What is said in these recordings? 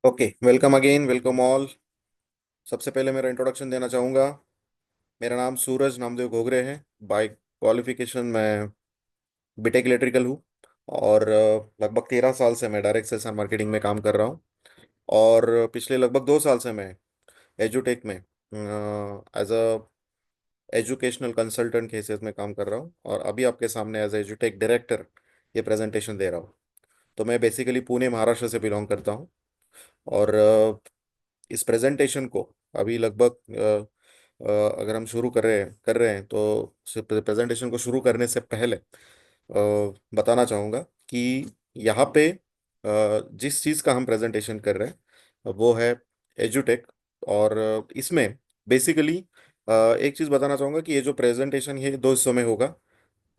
Okay, welcome again, welcome all. सबसे पहले मेरा इंट्रोडक्शन देना चाहूँगा। मेरा नाम सूरज नामदेव घोगरे है। बाय क्वालिफिकेशन मैं बीटेक इलेक्ट्रिकल हूँ। और लगभग 13 साल से मैं डायरेक्ट सेल्स एंड मार्केटिंग में काम कर रहा हूँ। और पिछले लगभग 2 साल से मैं एजुटेक में एज अ एजुकेशनल कंसल्टेंट के हैसियत में काम कर रहा हूँ, और अभी आपके सामने एज एजुटेक डायरेक्टर ये प्रेजेंटेशन दे रहा हूँ। तो मैं बेसिकली पुणे महाराष्ट्र से बिलोंग करता हूँ। और इस प्रेजेंटेशन को अभी लगभग अगर हम शुरू कर रहे हैं तो प्रेजेंटेशन को शुरू करने से पहले बताना चाहूँगा कि यहाँ पे जिस चीज़ का हम प्रेजेंटेशन कर रहे हैं वो है एजुटेक। और इसमें बेसिकली एक चीज़ बताना चाहूँगा कि ये जो प्रेजेंटेशन है 2 हिस्सों में होगा।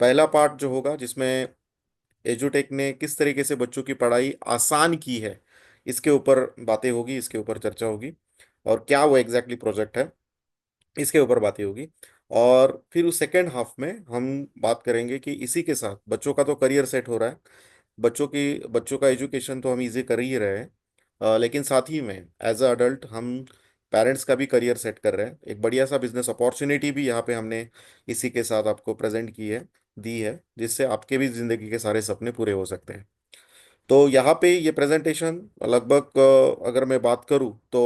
पहला पार्ट जो होगा जिसमें एजुटेक ने किस तरीके से बच्चों की पढ़ाई आसान की है, इसके ऊपर बातें होगी, इसके ऊपर चर्चा होगी। और क्या वो एग्जैक्टली प्रोजेक्ट है, इसके ऊपर बातें होगी। और फिर उस सेकेंड हाफ में हम बात करेंगे कि इसी के साथ बच्चों का तो करियर सेट हो रहा है। बच्चों का एजुकेशन तो हम इजी कर ही रहे हैं, लेकिन साथ ही में एज अ अडल्ट हम पेरेंट्स का भी करियर सेट कर रहे हैं। एक बढ़िया सा बिजनेस अपॉर्चुनिटी भी यहाँ पे हमने इसी के साथ आपको प्रेजेंट की है, दी है, जिससे आपके भी जिंदगी के सारे सपने पूरे हो सकते हैं। तो यहाँ पे ये प्रेजेंटेशन लगभग अगर मैं बात करूँ तो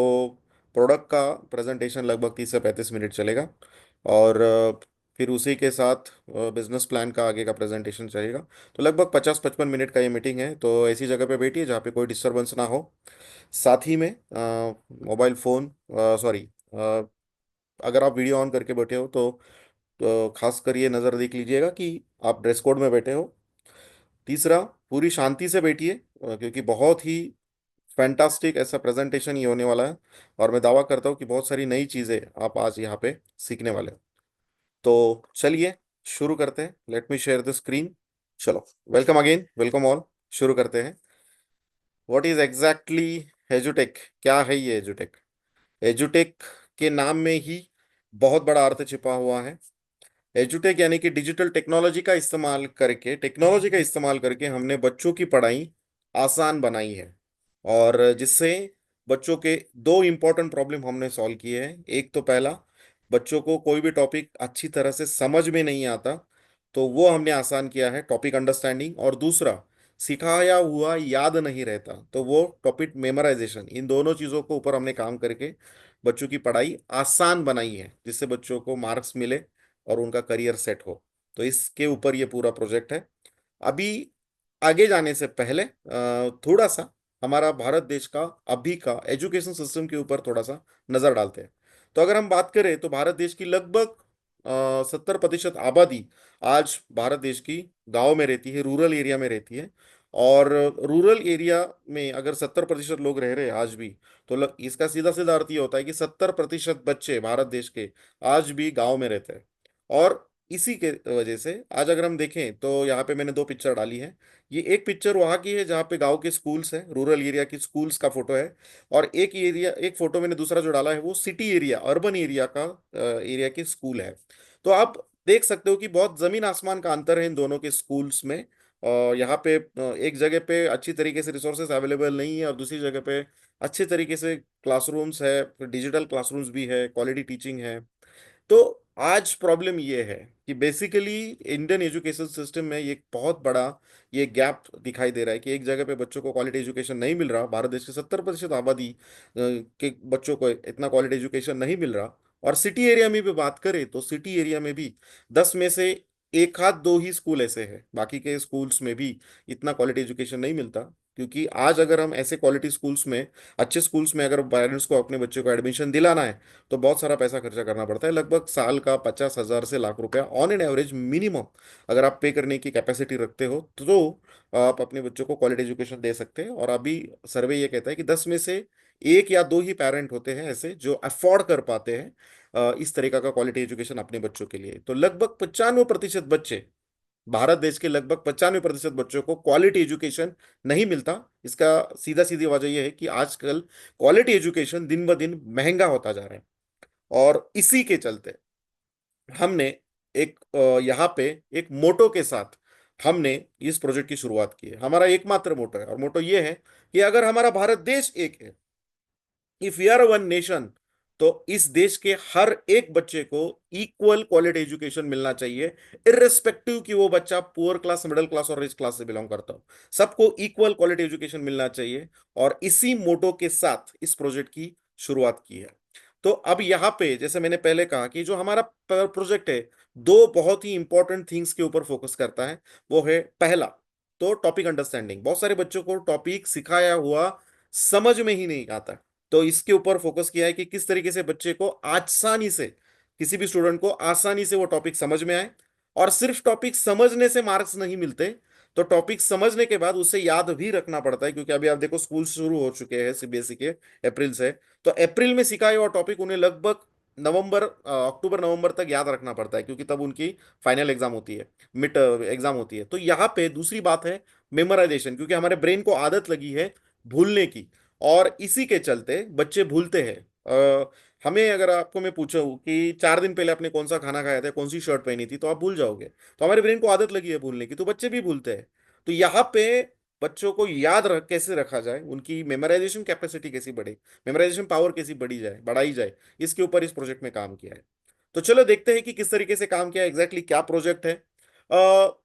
प्रोडक्ट का प्रेजेंटेशन लगभग 30 से 35 मिनट चलेगा। और फिर उसी के साथ बिजनेस प्लान का आगे का प्रेजेंटेशन चलेगा। तो लगभग 50-55 मिनट का ये मीटिंग है, तो ऐसी जगह पे बैठिए जहाँ पे कोई डिस्टरबेंस ना हो। साथ ही में मोबाइल फ़ोन, सॉरी, अगर आप वीडियो ऑन करके बैठे हो तो खास कर ये नज़र देख लीजिएगा कि आप ड्रेस कोड में बैठे हो। तीसरा, पूरी शांति से बैठिए, क्योंकि बहुत ही फैंटास्टिक ऐसा प्रेजेंटेशन ही होने वाला है। और मैं दावा करता हूँ कि बहुत सारी नई चीज़ें आप आज यहाँ पे सीखने वाले हो। तो चलिए शुरू करते हैं। Let me share the screen. चलो, वेलकम अगेन, वेलकम ऑल। शुरू करते हैं। व्हाट इज एग्जैक्टली एजुटेक? क्या है ये एजुटेक? एजुटेक के नाम में ही बहुत बड़ा अर्थ छिपा हुआ है। एजुटेक यानी कि डिजिटल टेक्नोलॉजी का इस्तेमाल करके हमने बच्चों की पढ़ाई आसान बनाई है। और जिससे बच्चों के दो इंपॉर्टेंट प्रॉब्लम हमने सॉल्व किए हैं। एक तो पहला, बच्चों को कोई भी टॉपिक अच्छी तरह से समझ में नहीं आता, तो वो हमने आसान किया है, टॉपिक अंडरस्टैंडिंग। और दूसरा, सिखाया हुआ याद नहीं रहता, तो वो टॉपिक मेमोराइजेशन। इन दोनों चीज़ों को ऊपर हमने काम करके बच्चों की पढ़ाई आसान बनाई है, जिससे बच्चों को मार्क्स मिले और उनका करियर सेट हो। तो इसके ऊपर ये पूरा प्रोजेक्ट है। अभी आगे जाने से पहले थोड़ा सा हमारा भारत देश का अभी का एजुकेशन सिस्टम के ऊपर थोड़ा सा नजर डालते हैं। तो अगर हम बात करें तो भारत देश की लगभग 70% आबादी आज भारत देश की गांव में रहती है, रूरल एरिया में रहती है। और रूरल एरिया में अगर 70% लोग रह रहे हैं आज भी, तो इसका सीधा सीधा अर्थ ये होता है कि 70% बच्चे भारत देश के आज भी गांव में रहते हैं। और इसी के वजह से आज अगर हम देखें तो यहाँ पे मैंने दो पिक्चर डाली है। ये एक पिक्चर वहाँ की है जहाँ पे गांव के स्कूल्स हैं, रूरल एरिया की स्कूल्स का फोटो है। और एक फोटो मैंने दूसरा जो डाला है वो सिटी एरिया, अर्बन एरिया का एरिया के स्कूल है। तो आप देख सकते हो कि बहुत जमीन आसमान का अंतर है इन दोनों के स्कूल्स में। यहाँ पे एक जगह पे अच्छी तरीके से रिसोर्सेज अवेलेबल नहीं है, और दूसरी जगह पे अच्छे तरीके से क्लासरूम्स है, डिजिटल क्लासरूम्स भी है, क्वालिटी टीचिंग है। तो आज प्रॉब्लम ये है कि बेसिकली इंडियन एजुकेशन सिस्टम में ये एक बहुत बड़ा ये गैप दिखाई दे रहा है कि एक जगह पे बच्चों को क्वालिटी एजुकेशन नहीं मिल रहा। भारत देश के 70% आबादी के बच्चों को इतना क्वालिटी एजुकेशन नहीं मिल रहा। और सिटी एरिया में भी बात करें तो सिटी एरिया में भी 10 में से एक आध दो ही स्कूल ऐसे हैं, बाकी के स्कूल्स में भी इतना क्वालिटी एजुकेशन नहीं मिलता। क्योंकि आज अगर हम ऐसे क्वालिटी स्कूल्स में, अच्छे स्कूल्स में अगर पेरेंट्स को अपने बच्चे को एडमिशन दिलाना है, तो बहुत सारा पैसा खर्चा करना पड़ता है। लगभग साल का 50,000 से लाख रुपया ऑन एन एवरेज मिनिमम अगर आप पे करने की कैपेसिटी रखते हो तो आप अपने बच्चों को क्वालिटी एजुकेशन दे सकते हैं। और अभी सर्वे ये कहता है कि 10 में से एक या दो ही पेरेंट होते हैं ऐसे जो अफोर्ड कर पाते हैं इस तरीका का क्वालिटी एजुकेशन अपने बच्चों के लिए। तो लगभग 95% बच्चे, भारत देश के लगभग 95% बच्चों को क्वालिटी एजुकेशन नहीं मिलता। इसका सीधा सीधी वजह यह है कि आजकल क्वालिटी एजुकेशन दिन ब दिन महंगा होता जा रहा है। और इसी के चलते हमने यहाँ पे एक मोटो के साथ हमने इस प्रोजेक्ट की शुरुआत की है। हमारा एकमात्र मोटो है, और मोटो ये है कि अगर हमारा भारत देश एक है if we are one nation, तो इस देश के हर एक बच्चे को इक्वल क्वालिटी एजुकेशन मिलना चाहिए, इररिस्पेक्टिव कि वो बच्चा पुअर क्लास, मिडिल क्लास और रिच क्लास से बिलोंग करता हो। सबको इक्वल क्वालिटी एजुकेशन मिलना चाहिए। और इसी मोटो के साथ इस प्रोजेक्ट की शुरुआत की है। तो अब यहाँ पे जैसे मैंने पहले कहा कि जो हमारा प्रोजेक्ट है, दो बहुत ही इंपॉर्टेंट थिंग्स के ऊपर फोकस करता है। वो है पहला, तो टॉपिक अंडरस्टैंडिंग। बहुत सारे बच्चों को टॉपिक सिखाया हुआ समझ में ही नहीं आता। तो इसके ऊपर फोकस किया है कि किस तरीके से बच्चे को आसानी से, किसी भी स्टूडेंट को आसानी से वो टॉपिक समझ में आए। और सिर्फ टॉपिक समझने से मार्क्स नहीं मिलते, तो टॉपिक समझने के बाद उसे याद भी रखना पड़ता है, क्योंकि अभी आप देखो स्कूल शुरू हो चुके हैं सीबीएसई के, अप्रैल से। तो अप्रैल में सिखाया हुआ टॉपिक उन्हें लगभग अक्टूबर नवंबर तक याद रखना पड़ता है, क्योंकि तब उनकी फाइनल एग्जाम होती है, मिड एग्जाम होती है। तो यहाँ पे दूसरी बात है मेमोराइजेशन, क्योंकि हमारे ब्रेन को आदत लगी है भूलने की, और इसी के चलते बच्चे भूलते हैं। हमें अगर आपको मैं पूछूं कि 4 दिन पहले आपने कौन सा खाना खाया था, कौन सी शर्ट पहनी थी, तो आप भूल जाओगे। तो हमारे ब्रेन को आदत लगी है भूलने की, तो बच्चे भी भूलते हैं। तो यहाँ पे बच्चों को याद कैसे रखा जाए, उनकी मेमोराइजेशन कैपेसिटी कैसी बढ़े, मेमोराइजेशन पावर कैसी बढ़ाई जाए, इसके ऊपर इस प्रोजेक्ट में काम किया है। तो चलो देखते हैं कि किस तरीके से काम किया है, एग्जैक्टली क्या प्रोजेक्ट है।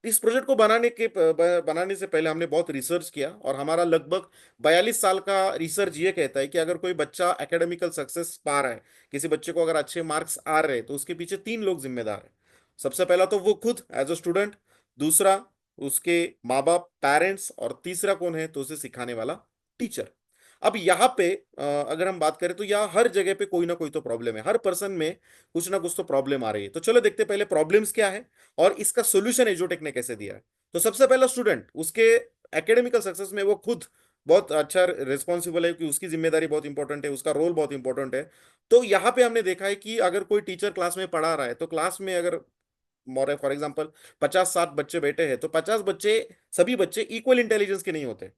इस प्रोजेक्ट को बनाने से पहले हमने बहुत रिसर्च किया, और हमारा लगभग 42 साल का रिसर्च ये कहता है कि अगर कोई बच्चा एकेडमिकल सक्सेस पा रहा है, किसी बच्चे को अगर अच्छे मार्क्स आ रहे हैं, तो उसके पीछे 3 लोग जिम्मेदार हैं। सबसे पहला तो वो खुद एज अ स्टूडेंट, दूसरा उसके माँ बाप पेरेंट्स, और तीसरा कौन है, तो उसे सिखाने वाला टीचर। अब यहाँ पे अगर हम बात करें, तो यहाँ हर जगह पे कोई ना कोई तो प्रॉब्लम है, हर पर्सन में कुछ ना कुछ तो प्रॉब्लम आ रही है। तो चलो देखते हैं पहले प्रॉब्लम्स क्या है और इसका सोल्यूशन एजुटेक ने कैसे दिया है। तो सबसे पहला स्टूडेंट, उसके एकेडमिकल सक्सेस में वो खुद बहुत अच्छा रिस्पॉन्सिबल है, कि उसकी जिम्मेदारी बहुत इंपॉर्टेंट है, उसका रोल बहुत इंपॉर्टेंट है। तो यहाँ पे हमने देखा है कि अगर कोई टीचर क्लास में पढ़ा रहा है, तो क्लास में अगर फॉर एग्जाम्पल 50-60 बच्चे बैठे हैं, तो 50 बच्चे, सभी बच्चे इक्वल इंटेलिजेंस के नहीं होते।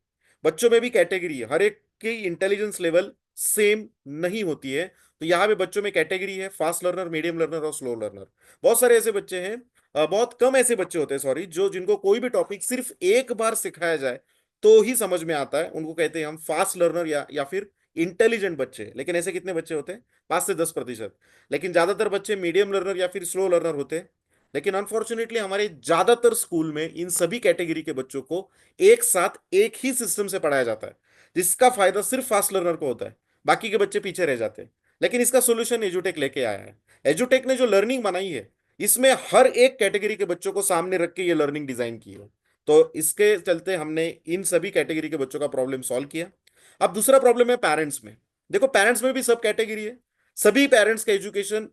बच्चों में भी कैटेगरी है, हर एक की इंटेलिजेंस लेवल सेम नहीं होती है। तो यहाँ पे बच्चों में कैटेगरी है, फास्ट लर्नर, मीडियम लर्नर और स्लो लर्नर। बहुत सारे ऐसे बच्चे हैं, बहुत कम ऐसे बच्चे होते हैं, सॉरी, जो जिनको कोई भी टॉपिक सिर्फ एक बार सिखाया जाए तो ही समझ में आता है, उनको कहते हैं हम फास्ट लर्नर या फिर इंटेलिजेंट बच्चे। लेकिन ऐसे कितने बच्चे होते हैं? 5 से 10%। लेकिन ज्यादातर बच्चे मीडियम लर्नर या फिर स्लो लर्नर होते हैं। लेकिन अनफॉर्चुनेटली हमारे ज्यादातर स्कूल में इन सभी कैटेगरी के बच्चों को एक साथ एक ही सिस्टम से पढ़ाया जाता है, जिसका फायदा सिर्फ फास्ट लर्नर को होता है, बाकी के बच्चे पीछे रह जाते हैं। लेकिन इसका सोल्यूशन एजुटेक लेके आया है। एजुटेक ने जो लर्निंग बनाई है, इसमें हर एक कैटेगरी के बच्चों को सामने रख के ये लर्निंग डिजाइन की है। तो इसके चलते हमने इन सभी कैटेगरी के बच्चों का प्रॉब्लम सॉल्व किया। अब दूसरा प्रॉब्लम है पेरेंट्स में। देखो, पेरेंट्स में भी सब कैटेगरी है, सभी पेरेंट्स का एजुकेशन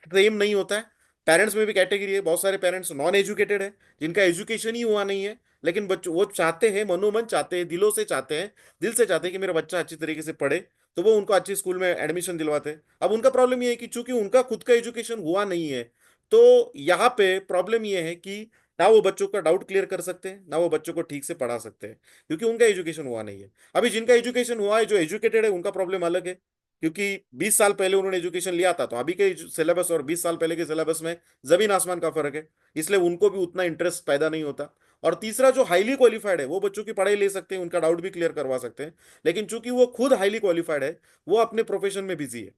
सेम नहीं होता है। पेरेंट्स में भी कैटेगरी है, बहुत सारे पेरेंट्स नॉन एजुकेटेड है, जिनका एजुकेशन ही हुआ नहीं है, लेकिन बच्चों वो चाहते हैं, मनोमन चाहते हैं, दिलों से चाहते हैं, दिल से चाहते हैं कि मेरा बच्चा अच्छी तरीके से पढ़े, तो वो उनको अच्छी स्कूल में एडमिशन दिलवाते हैं। अब उनका प्रॉब्लम ये है कि चूंकि उनका खुद का एजुकेशन हुआ नहीं है, तो यहाँ पे प्रॉब्लम ये है कि ना वो बच्चों का डाउट क्लियर कर सकते हैं, ना वो बच्चों को ठीक से पढ़ा सकते हैं, क्योंकि उनका एजुकेशन हुआ नहीं है। अभी जिनका एजुकेशन हुआ है, जो एजुकेटेड है, उनका प्रॉब्लम अलग है, क्योंकि 20 साल पहले उन्होंने एजुकेशन लिया था, तो अभी के सिलेबस और 20 साल पहले के सिलेबस में जमीन आसमान का फर्क है, इसलिए उनको भी उतना इंटरेस्ट पैदा नहीं होता। और तीसरा, जो हाईली क्वालिफाइड है, वो बच्चों की पढ़ाई ले सकते हैं, उनका डाउट भी क्लियर करवा सकते हैं, लेकिन चूंकि वो खुद हाईली क्वालिफाइड है, वो अपने प्रोफेशन में बिजी है।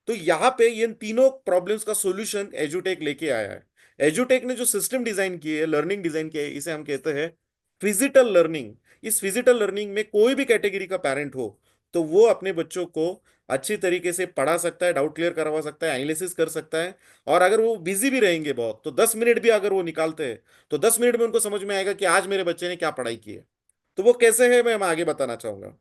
तो यहाँ पे इन तीनों प्रॉब्लम्स का सॉल्यूशन एजुटेक लेके आया है। एजुटेक ने जो सिस्टम डिजाइन किए है, लर्निंग डिजाइन किया है, इसे हम कहते हैं फिजिकल लर्निंग। इस फिजिकल लर्निंग में कोई भी कैटेगरी का पेरेंट हो, तो वो अपने बच्चों को अच्छी तरीके से पढ़ा सकता है, डाउट क्लियर करवा सकता है, एनालिसिस कर सकता है। और अगर वो बिजी भी रहेंगे बहुत, तो 10 मिनट भी अगर वो निकालते हैं, तो 10 मिनट में उनको समझ में आएगा कि आज मेरे बच्चे ने क्या पढ़ाई की है। तो वो कैसे है, मैं आगे बताना चाहूंगा।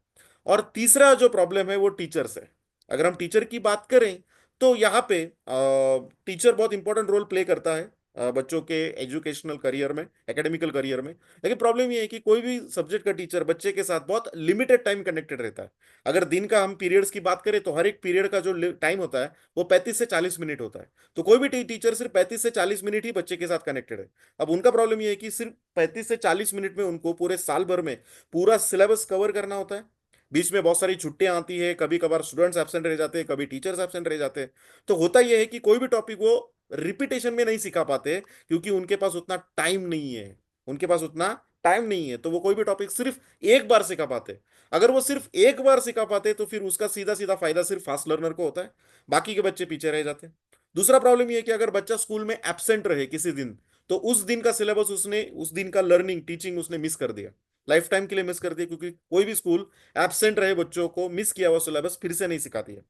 और तीसरा जो प्रॉब्लम है, वो टीचर्स है। अगर हम टीचर की बात करें, तो यहाँ पे टीचर बहुत इंपॉर्टेंट रोल प्ले करता है बच्चों के एजुकेशनल करियर में, एकेडमिकल करियर में। लेकिन प्रॉब्लम ये है कि कोई भी सब्जेक्ट का टीचर बच्चे के साथ बहुत लिमिटेड टाइम कनेक्टेड रहता है। अगर दिन का हम पीरियड्स की बात करें, तो हर एक पीरियड का जो टाइम होता है, वो 35 से 40 मिनट होता है। तो कोई भी टीचर सिर्फ 35 से 40 मिनट ही बच्चे के साथ कनेक्टेड है। अब उनका प्रॉब्लम ये है कि सिर्फ 35 से 40 मिनट में उनको पूरे साल भर में पूरा सिलेबस कवर करना होता है। बीच में बहुत सारी छुट्टियां आती है, कभी कभार स्टूडेंट्स एब्सेंट रह जाते हैं, कभी टीचर्स एब्सेंट रह जाते हैं। तो होता यह है कि कोई भी टॉपिक वो रिपीटेशन में नहीं सिखा पाते, क्योंकि उनके पास उतना टाइम नहीं है, उनके पास उतना टाइम नहीं है तो वो कोई भी टॉपिक सिर्फ एक बार सिखा पाते। अगर वो सिर्फ एक बार सिखा पाते तो फिर उसका सीधा सीधा फायदा सिर्फ फास्ट लर्नर को होता है, बाकी के बच्चे पीछे रह जाते हैं। दूसरा प्रॉब्लम ये है कि अगर बच्चा स्कूल में एब्सेंट रहे किसी दिन, तो उस दिन का सिलेबस उसने, उस दिन का लर्निंग टीचिंग उसने मिस कर दिया, लाइफ टाइम के लिए मिस कर दिया, क्योंकि कोई भी स्कूल एब्सेंट रहे बच्चों को मिस किया हुआ सिलेबस फिर से नहीं सिखाती है।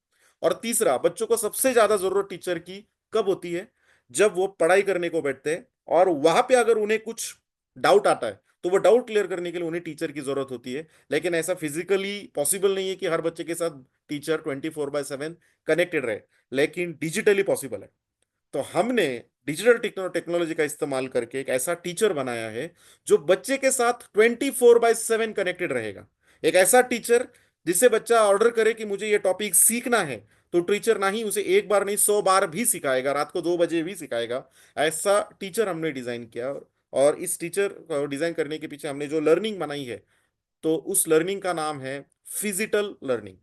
और तीसरा, बच्चों को सबसे ज्यादा जरूरत टीचर की कब होती है? जब वो पढ़ाई करने को बैठते हैं और वहां पे अगर उन्हें कुछ डाउट आता है तो वो डाउट क्लियर करने के लिए उन्हें टीचर की जरूरत होती है। लेकिन ऐसा फिजिकली पॉसिबल नहीं है कि हर बच्चे के साथ टीचर 24/7 कनेक्टेड रहे, लेकिन डिजिटली पॉसिबल है। तो हमने डिजिटल टेक्नोलॉजी का इस्तेमाल करके एक ऐसा टीचर बनाया है जो बच्चे के साथ 24/7 कनेक्टेड रहेगा। एक ऐसा टीचर जिसे बच्चा ऑर्डर करे कि मुझे ये टॉपिक सीखना है, तो टीचर ना ही उसे एक बार नहीं 100 बार भी सिखाएगा, रात को 2 बजे भी सिखाएगा। ऐसा टीचर हमने डिजाइन किया। और इस टीचर को डिजाइन करने के पीछे हमने जो लर्निंग बनाई है, तो उस लर्निंग का नाम है फिजिटल लर्निंग।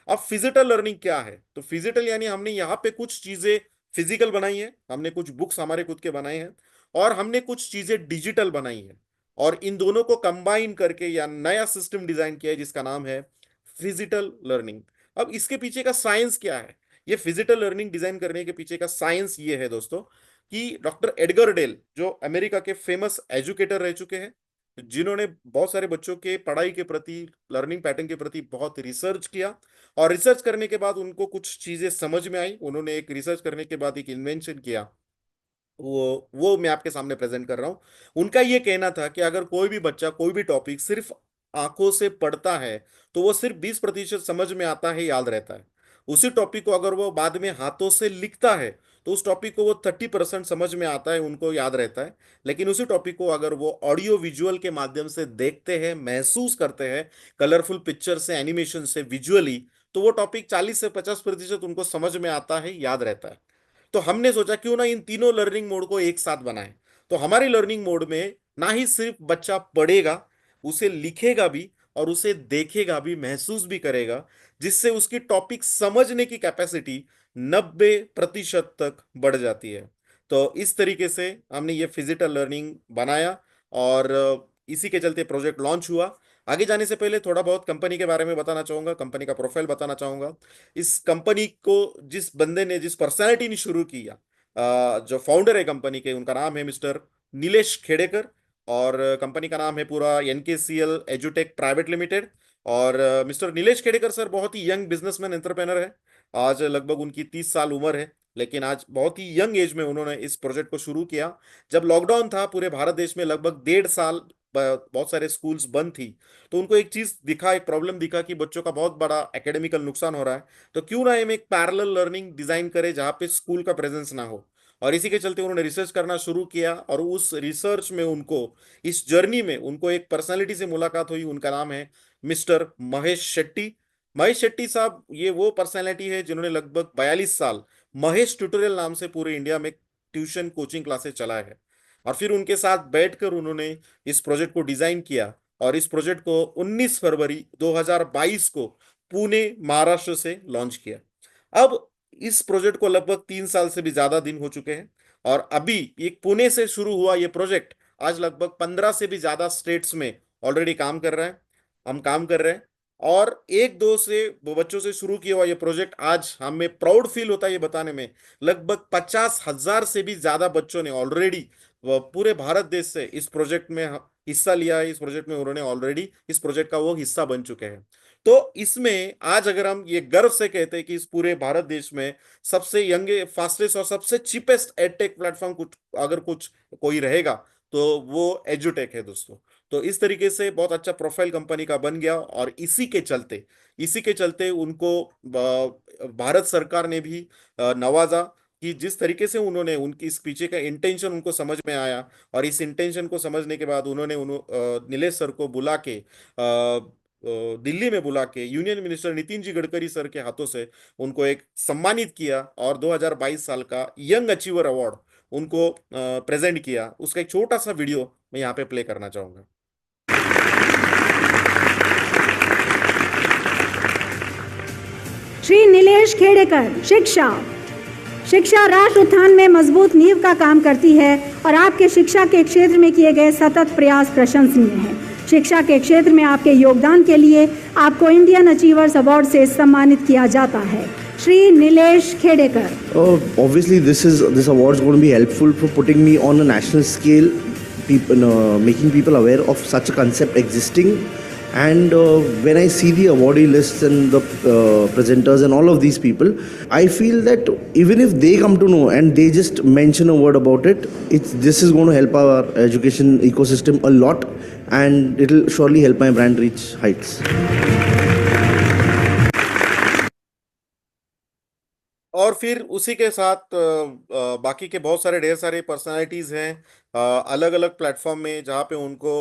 अब फिजिटल लर्निंग क्या है? तो फिजिटल यानी हमने यहाँ पे कुछ चीजें फिजिकल बनाई है, हमने कुछ बुक्स हमारे खुद के बनाए हैं, और हमने कुछ चीजें डिजिटल बनाई है, और इन दोनों को कंबाइन करके या नया सिस्टम डिजाइन किया है जिसका नाम है फिजिटल लर्निंग। अब इसके पीछे का साइंस क्या है? ये फिजिटल लर्निंग डिजाइन करने के पीछे का साइंस ये है दोस्तों, कि डॉक्टर एडगर डेल, जो अमेरिका के फेमस एजुकेटर रह चुके हैं, जिन्होंने बहुत सारे बच्चों के पढ़ाई के प्रति, लर्निंग पैटर्न के प्रति बहुत रिसर्च किया, और रिसर्च करने के बाद उनको कुछ चीजें समझ में आई, उन्होंने एक रिसर्च करने के बाद एक इन्वेंशन किया। वो मैं आपके सामने प्रेजेंट कर रहा हूं। उनका ये कहना था कि अगर कोई भी बच्चा कोई भी टॉपिक सिर्फ आंखों से पढ़ता है तो वो सिर्फ 20% समझ में आता है, याद रहता है। उसी टॉपिक को अगर वो बाद में हाथों से लिखता है तो उस टॉपिक को वो 30% समझ में आता है, उनको याद रहता है। लेकिन उसी टॉपिक को अगर वो ऑडियो विजुअल के माध्यम से देखते हैं, महसूस करते हैं, कलरफुल पिक्चर से, एनिमेशन से, विजुअली, तो वो टॉपिक 40 से 50% उनको समझ में आता है, याद रहता है। तो हमने सोचा क्यों ना इन तीनों लर्निंग मोड को एक साथ बनाएं। तो हमारी लर्निंग मोड में ना ही सिर्फ बच्चा पढ़ेगा, उसे लिखेगा भी, और उसे देखेगा भी, महसूस भी करेगा, जिससे उसकी टॉपिक समझने की कैपेसिटी 90% तक बढ़ जाती है। तो इस तरीके से हमने ये फिजिकल लर्निंग बनाया, और इसी के चलते प्रोजेक्ट लॉन्च हुआ। आगे जाने से पहले थोड़ा बहुत कंपनी के बारे में बताना चाहूंगा, कंपनी का प्रोफाइल बताना चाहूंगा। इस कंपनी को जिस बंदे ने, जिस पर्सनैलिटी ने शुरू किया, जो फाउंडर है कंपनी के, उनका नाम है मिस्टर नीलेश खेड़ेकर। और कंपनी का नाम है पूरा NKCL एजुटेक प्राइवेट लिमिटेड। और मिस्टर नीलेश खेड़ेकर सर बहुत ही यंग बिजनेसमैन एंटरप्रेनर है। आज लगभग उनकी 30 साल उम्र है, लेकिन आज बहुत ही यंग एज में उन्होंने इस प्रोजेक्ट को शुरू किया। जब लॉकडाउन था पूरे भारत देश में, लगभग 1.5 साल बहुत सारे स्कूल्स बंद थी, तो उनको एक चीज दिखा, एक प्रॉब्लम दिखा कि बच्चों का बहुत बड़ा एकेडमिकल नुकसान हो रहा है। तो क्यों ना हम एक पैरेलल लर्निंग डिजाइन करें जहां पे स्कूल का प्रेजेंस ना हो। और इसी के चलते उन्होंने रिसर्च करना शुरू किया, और उस रिसर्च में उनको, इस जर्नी में उनको एक पर्सनालिटी से मुलाकात हुई। उनका नाम है मिस्टर महेश शेट्टी। महेश शेट्टी साहब ये वो पर्सनालिटी है जिन्होंने लगभग 42 साल महेश ट्यूटोरियल नाम से पूरे इंडिया में ट्यूशन कोचिंग क्लासेस चलाए हैं। और फिर उनके साथ बैठकर उन्होंने इस प्रोजेक्ट को डिजाइन किया, और इस प्रोजेक्ट को 19 फरवरी 2022 को पुणे महाराष्ट्र से लॉन्च किया। अब इस प्रोजेक्ट को लगभग 3 साल से भी ज्यादा दिन हो चुके हैं, और अभी एक पुणे से शुरू हुआ ये प्रोजेक्ट आज लगभग 15 से भी ज्यादा स्टेट्स में ऑलरेडी काम कर रहा है, हम काम कर रहे हैं। और एक दो से वो बच्चों से शुरू किया हुआ ये प्रोजेक्ट आज हमें प्राउड फील होता है ये बताने में, लगभग 50,000 से भी ज्यादा बच्चों ने ऑलरेडी पूरे भारत देश से इस प्रोजेक्ट में हिस्सा लिया है। इस प्रोजेक्ट में उन्होंने ऑलरेडी इस प्रोजेक्ट का वो हिस्सा बन चुके हैं। तो इसमें आज अगर हम ये गर्व से कहते हैं कि इस पूरे भारत देश में सबसे यंग, फास्टेस्ट और सबसे चीपेस्ट एडटेक प्लेटफॉर्म कुछ अगर कुछ कोई रहेगा तो वो एजुटेक है दोस्तों। तो इस तरीके से बहुत अच्छा प्रोफाइल कंपनी का बन गया, और इसी के चलते उनको भारत सरकार ने भी नवाजा, कि जिस तरीके से उन्होंने, उनकी इस पीछे का इंटेंशन उनको समझ में आया, और इस इंटेंशन को समझने के बाद उन्होंने नीलेश सर को बुला के, दिल्ली में बुला के, union minister Nitin ji Gadkari sir के हाथों से उनको एक सम्मानित किया, और 2022 साल का यंग अचीवर अवार्ड उनको प्रेजेंट किया। उसका एक छोटा सा वीडियो मैं यहाँ पे प्ले करना चाहूंगा। श्री नीलेश खेड़ेकर, शिक्षा शिक्षा राष्ट्र उत्थान में मजबूत नींव का काम करती है और आपके शिक्षा के क्षेत्र में किए गए सतत प्रयास प्रशंसनीय हैं। शिक्षा के क्षेत्र में आपके योगदान के लिए आपको इंडियन अचीवर्स अवार्ड से सम्मानित किया जाता है। Shri Nilesh Khedekar. Obviously, this award is going to be helpful for putting me on a national scale, making people aware of such a concept existing. And when I see the awardee lists and the presenters and all of these people, I feel that even if they come to know and they just mention a word about it, this is going to help our education ecosystem a lot, and it will surely help my brand reach heights. और फिर उसी के साथ बाकी के बहुत सारे ढेर सारे पर्सनालिटीज हैं अलग अलग प्लेटफॉर्म में, जहाँ पे उनको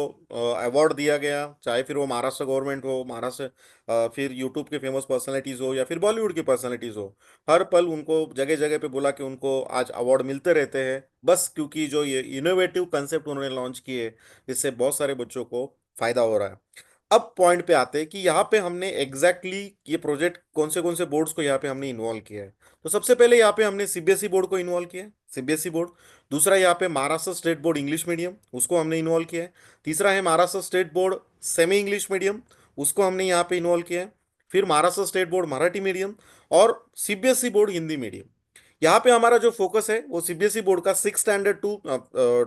अवार्ड दिया गया, चाहे फिर वो महाराष्ट्र गवर्नमेंट हो, महाराष्ट्र फिर यूट्यूब के फेमस पर्सनालिटीज हो या फिर बॉलीवुड की पर्सनालिटीज हो। हर पल उनको जगह जगह पे बुला के उनको आज अवार्ड मिलते रहते हैं, बस क्योंकि जो ये इनोवेटिव कंसेप्ट उन्होंने लॉन्च किए, इससे बहुत सारे बच्चों को फायदा हो रहा है। अब पॉइंट पे आते हैं कि यहाँ पे हमने एग्जैक्टली ये प्रोजेक्ट कौन से बोर्ड्स को यहाँ पे हमने इन्वॉल्व किया है। तो सबसे पहले यहाँ पे हमने सीबीएसई बोर्ड को इन्वॉल्व किया है, सीबीएसई बोर्ड। दूसरा यहाँ पे Maharashtra state board English medium, उसको हमने इन्वॉल्व किया है। तीसरा है Maharashtra state board semi English medium, उसको हमने यहाँ पे इन्वॉल्व किया है। फिर Maharashtra state board Marathi medium और सीबीएसई बोर्ड हिंदी मीडियम। यहाँ पे हमारा जो फोकस है वो सीबीएसई बोर्ड का 6 स्टैंडर्ड टू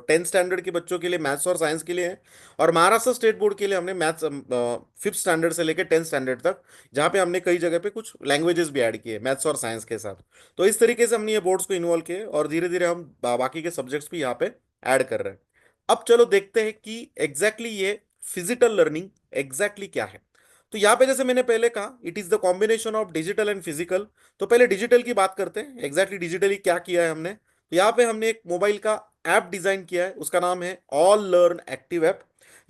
10 स्टैंडर्ड के बच्चों के लिए मैथ्स और साइंस के लिए है, और महाराष्ट्र स्टेट बोर्ड के लिए हमने मैथ्स 5th स्टैंडर्ड से लेकर 10th स्टैंडर्ड तक, जहाँ पे हमने कई जगह पे कुछ लैंग्वेजेस भी ऐड किए मैथ्स और साइंस के साथ। तो इस तरीके से हमने ये बोर्ड्स को इन्वॉल्व किए और धीरे धीरे हम बाकी के सब्जेक्ट्स भी यहाँ पे ऐड कर रहे हैं। अब चलो देखते हैं कि एग्जैक्टली ये फिजिकल लर्निंग एग्जैक्टली क्या है। तो यहाँ पे जैसे मैंने पहले कहा, it is the combination of digital and physical. तो पहले डिजिटल की बात करते हैं, एग्जैक्टली डिजिटली क्या किया है हमने। तो यहाँ पे हमने एक मोबाइल का ऐप डिजाइन किया है, उसका नाम है ऑल लर्न एक्टिव ऐप।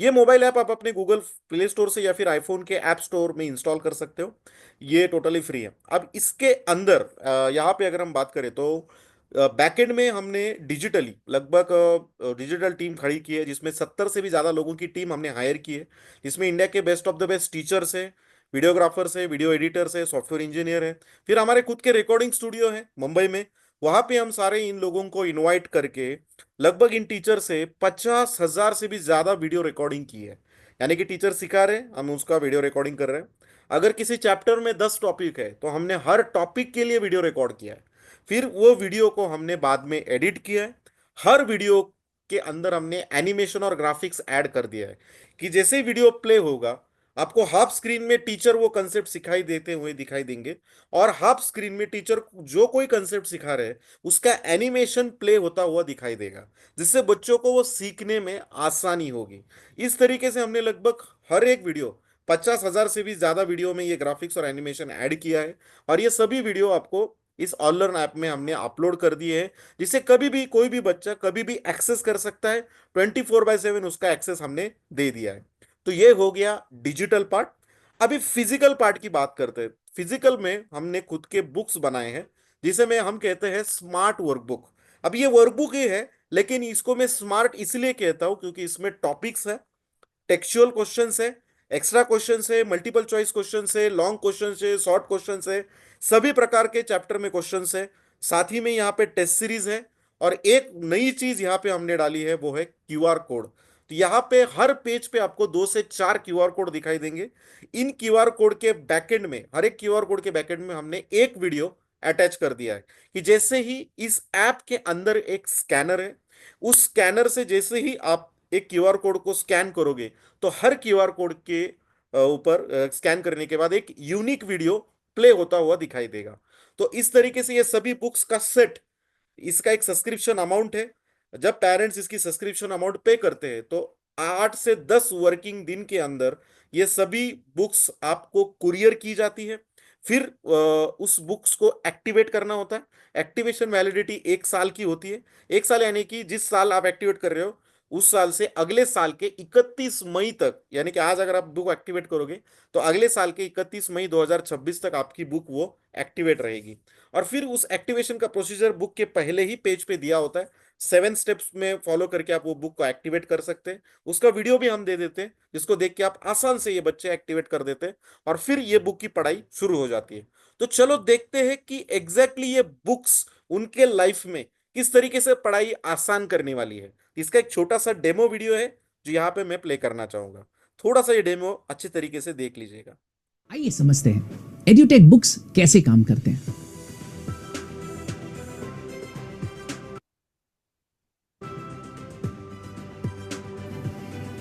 ये मोबाइल ऐप आप अपने गूगल प्ले स्टोर से या फिर आईफोन के ऐप स्टोर में इंस्टॉल कर सकते हो, ये टोटली फ्री है। अब इसके अंदर यहाँ पे अगर हम बात करें तो बैकएंड में हमने डिजिटली लगभग डिजिटल टीम खड़ी की है, जिसमें 70 से भी ज्यादा लोगों की टीम हमने हायर की है, जिसमें इंडिया के best of the best teachers है, वीडियोग्राफर्स है, वीडियो एडिटर्स है, सॉफ्टवेयर इंजीनियर है। फिर हमारे खुद के रिकॉर्डिंग स्टूडियो है मुंबई में, वहां पे हम सारे इन लोगों को इनवाइट करके लगभग इन टीचर से 50,000 से भी ज्यादा वीडियो रिकॉर्डिंग की है। यानी कि टीचर सिखा रहे हैं, हम उसका वीडियो रिकॉर्डिंग कर रहे हैं। अगर किसी चैप्टर में 10 टॉपिक है तो हमने हर टॉपिक के लिए वीडियो रिकॉर्ड किया है, फिर वो वीडियो को हमने बाद में एडिट किया है। हर वीडियो के अंदर हमने एनिमेशन और ग्राफिक्स ऐड कर दिया है कि जैसे ही वीडियो प्ले होगा, आपको हाफ स्क्रीन में टीचर वो कंसेप्ट सिखाई देते हुए दिखाई देंगे, और हाफ स्क्रीन में टीचर जो कोई कंसेप्ट सिखा रहे हैं उसका एनिमेशन प्ले होता हुआ दिखाई देगा, जिससे बच्चों को वो सीखने में आसानी होगी। इस तरीके से हमने लगभग हर एक वीडियो 50,000 से भी ज्यादा वीडियो में ये ग्राफिक्स और एनिमेशन ऐड किया है, और ये सभी वीडियो आपको इस ऑनलाइन ऐप में हमने अपलोड कर दिए हैं, जिसे कभी भी कोई भी बच्चा कभी भी एक्सेस कर सकता है। 24/7 उसका एक्सेस हमने दे दिया है। तो ये हो गया डिजिटल पार्ट। अभी फिजिकल पार्ट की बात करते हैं। फिजिकल में हमने खुद के बुक्स बनाए हैं, जिसे में हम कहते हैं स्मार्ट वर्कबुक। अब ये वर्कबुक ही है, लेकिन इसको मैं स्मार्ट इसलिए कहता हूं क्योंकि इसमें टॉपिक्स है, टेक्सचुअल क्वेश्चंस है, एक्स्ट्रा क्वेश्चंस है, मल्टीपल चॉइस क्वेश्चंस है, लॉन्ग क्वेश्चंस है, शॉर्ट क्वेश्चंस है, सभी प्रकार के चैप्टर में क्वेश्चंस है। साथ ही में यहाँ पे टेस्ट सीरीज है, और एक नई चीज यहाँ पे हमने डाली है, वो है क्यूआर कोड। तो यहाँ पे हर पेज पे आपको 2 से 4 क्यूआर कोड दिखाई देंगे। इन क्यूआर कोड के बैकएंड में, हर एक क्यूआर कोड के बैकएंड में हमने एक वीडियो अटैच कर दिया है कि जैसे ही इस ऐप के अंदर एक स्कैनर है, उस स्कैनर से जैसे ही आप एक क्यूआर कोड को स्कैन करोगे, तो हर क्यूआर कोड के ऊपर स्कैन करने के बाद एक यूनिक वीडियो प्ले होता हुआ दिखाई देगा। तो इस तरीके से ये सभी बुक्स का सेट, इसका एक सब्सक्रिप्शन अमाउंट है। जब पेरेंट्स इसकी सब्सक्रिप्शन अमाउंट पे करते हैं तो 8 से 10 वर्किंग दिन के अंदर ये सभी बुक्स आपको कुरियर की जाती है। फिर उस बुक्स को एक्टिवेट करना होता है। एक्टिवेशन वैलिडिटी 1 साल की होती है। 1 साल यानी कि जिस साल आप एक्टिवेट कर रहे हो, उस साल से अगले साल के 31 मई तक, यानी कि आज अगर आप बुक एक्टिवेट करोगे तो अगले साल के 31 मई 2026 तक आपकी बुक वो एक्टिवेट रहेगी। और फिर उस एक्टिवेशन का प्रोसीजर बुक के पहले ही पेज पे दिया होता है, 7 स्टेप्स में फॉलो करके आप वो बुक को एक्टिवेट कर सकते हैं। उसका वीडियो भी हम दे देते हैं, जिसको देख के आप आसान से ये बच्चे एक्टिवेट कर देते हैं और फिर ये बुक की पढ़ाई शुरू हो जाती है। तो चलो देखते हैं कि एग्जैक्टली ये बुक्स उनके लाइफ में किस तरीके से पढ़ाई आसान करने वाली है। इसका एक छोटा सा डेमो वीडियो है जो यहाँ पे मैं प्ले करना चाहूंगा। थोड़ा सा ये डेमो अच्छे तरीके से देख लीजिएगा। आइए समझते हैं एड्यूटेक बुक्स कैसे काम करते हैं।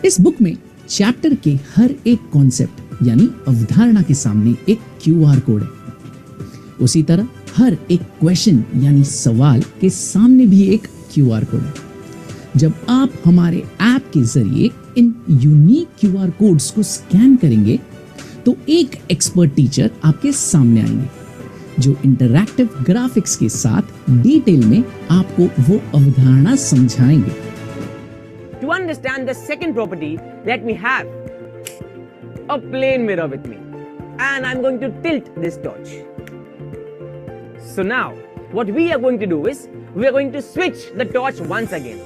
इस बुक में चैप्टर के हर एक कॉन्सेप्ट यानी अवधारणा के सामने एक क्यूआर कोड है। उसी तरह हर एक क्वेश्चन यानी सवाल के सामने भी एक क्यूआर कोड है। जब आप हमारे ऐप के जरिए इन यूनिक क्यूआर कोड्स को स्कैन करेंगे तो एक एक्सपर्ट टीचर आपके सामने आएंगे जो इंटरैक्टिव ग्राफिक्स के साथ डिटेल में आपको वो अवधारणा समझाएंगे। To understand the second property, let me have a plane mirror with me, and I'm going to tilt this torch. So now, what we are going to do is, we are going to switch the torch once again.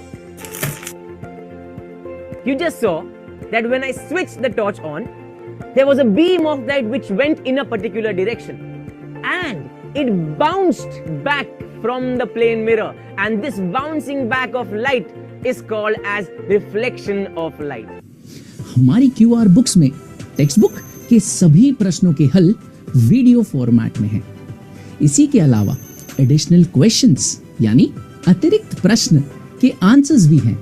You just saw that when I switched the torch on, there was a beam of light which went in a particular direction, and it bounced back from the plane mirror, and this bouncing back of light is called as reflection of light. हमारी QR books में text book के सभी प्रश्नों के हल video format में हैं। इसी के अलावा एडिशनल क्वेश्चंस यानी अतिरिक्त प्रश्न के आंसर्स भी हैं।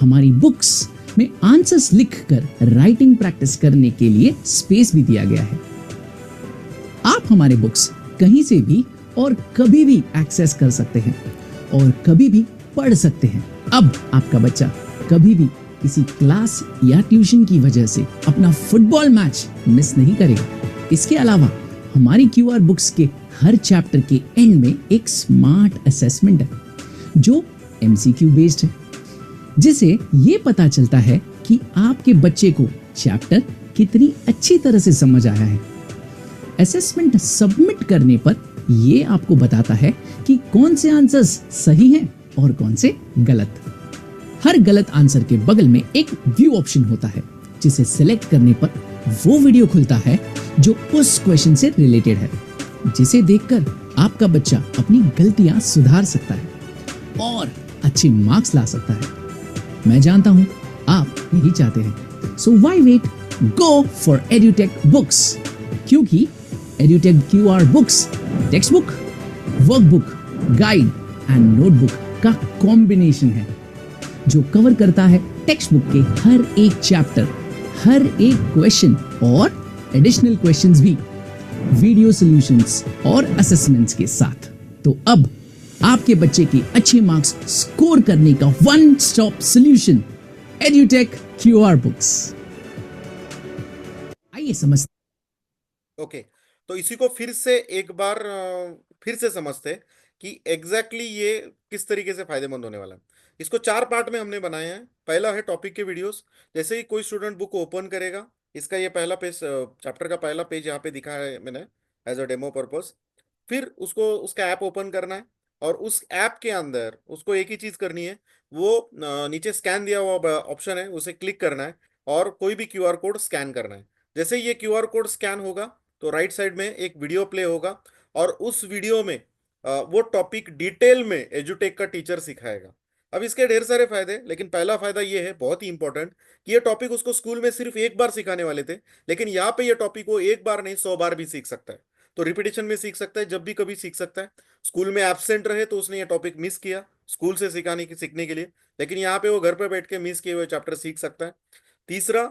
हमारी बुक्स में आंसर्स लिखकर राइटिंग प्रैक्टिस करने के लिए स्पेस भी दिया गया है। आप हमारे बुक्स कहीं से भी और कभी भी एक्सेस कर सकते हैं और कभी भी पढ़ सकते हैं। अब आपका बच्चा कभी भी किसी क्लास या ट्यूशन की वजह से अपना फुटबॉल मैच मिस नहीं करेगा। इसके अलावा हमारी क्यूआर बुक्स के हर चैप्टर के एंड में एक स्मार्ट असेसमेंट है जो एमसीक्यू बेस्ड है, जिसे ये पता चलता है कि आपके बच्चे को चैप्टर कितनी अच्छी तरह से समझ आया है। असेसमेंट सबमिट करने पर ये आपको बताता है कि कौन से आंसर्स सही हैं और कौन से गलत। हर गलत आंसर के बगल में एक व्यू ऑप्शन होता है, जिसे सिलेक्ट करने पर वो वीडियो खुलता है जो उस क्वेश्चन से रिलेटेड है, जिसे देखकर आपका बच्चा अपनी गलतियां सुधार सकता है और अच्छे मार्क्स ला सकता है। मैं जानता हूं आप यही चाहते हैं। So why wait, go for Edutech books, क्योंकि Edutech QR books textbook, workbook, guide and notebook का कॉम्बिनेशन है जो कवर करता है टेक्स्ट बुक के हर एक चैप्टर, हर एक क्वेश्चन और एडिशनल क्वेश्चंस भी वीडियो सॉल्यूशंस और असेसमेंट्स के साथ। तो अब आपके बच्चे के अच्छे मार्क्स स्कोर करने का one stop solution Edutech QR books. आइए समझते। ओके, तो इसी को फिर से एक बार फिर से समझते हैं कि एग्जैक्टली ये किस तरीके से फायदेमंद होने वाला है। इसको 4 पार्ट में हमने बनाए हैं। पहला है टॉपिक के वीडियोस। जैसे ही कोई स्टूडेंट बुक को ओपन करेगा, इसका ये पहला पेज, चैप्टर का पहला पेज यहाँ पे दिखा है मैंने एज अ डेमो पर्पस। फिर उसको उसका ऐप ओपन करना है और उस ऐप के अंदर उसको एक ही चीज करनी है, वो नीचे स्कैन दिया हुआ ऑप्शन है, उसे क्लिक करना है और कोई भी क्यूआर कोड स्कैन करना है। जैसे ही ये क्यूआर कोड स्कैन होगा तो राइट साइड में एक वीडियो प्ले होगा और उस वीडियो में वो टॉपिक डिटेल में एजुटेक का टीचर सिखाएगा। अब इसके ढेर सारे फायदे, लेकिन पहला फायदा ये है बहुत ही इंपॉर्टेंट कि ये टॉपिक उसको स्कूल में सिर्फ एक बार सिखाने वाले थे, लेकिन यहाँ पे ये टॉपिक वो एक बार नहीं 100 बार भी सीख सकता है। तो रिपीटेशन में सीख सकता है, जब भी कभी सीख सकता है। स्कूल में एब्सेंट रहे तो उसने ये टॉपिक मिस किया स्कूल से सीखने के लिए, लेकिन यहाँ पे वो घर पे बैठ के मिस किए हुए चैप्टर सीख सकता है। तीसरा,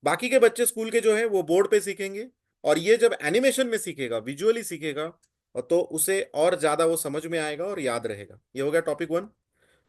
बाकी के बच्चे स्कूल के जो है वो बोर्ड पे सीखेंगे और ये जब एनिमेशन में सीखेगा, विजुअली सीखेगा, तो उसे और ज्यादा वो समझ में आएगा और याद रहेगा। ये हो गया टॉपिक 1।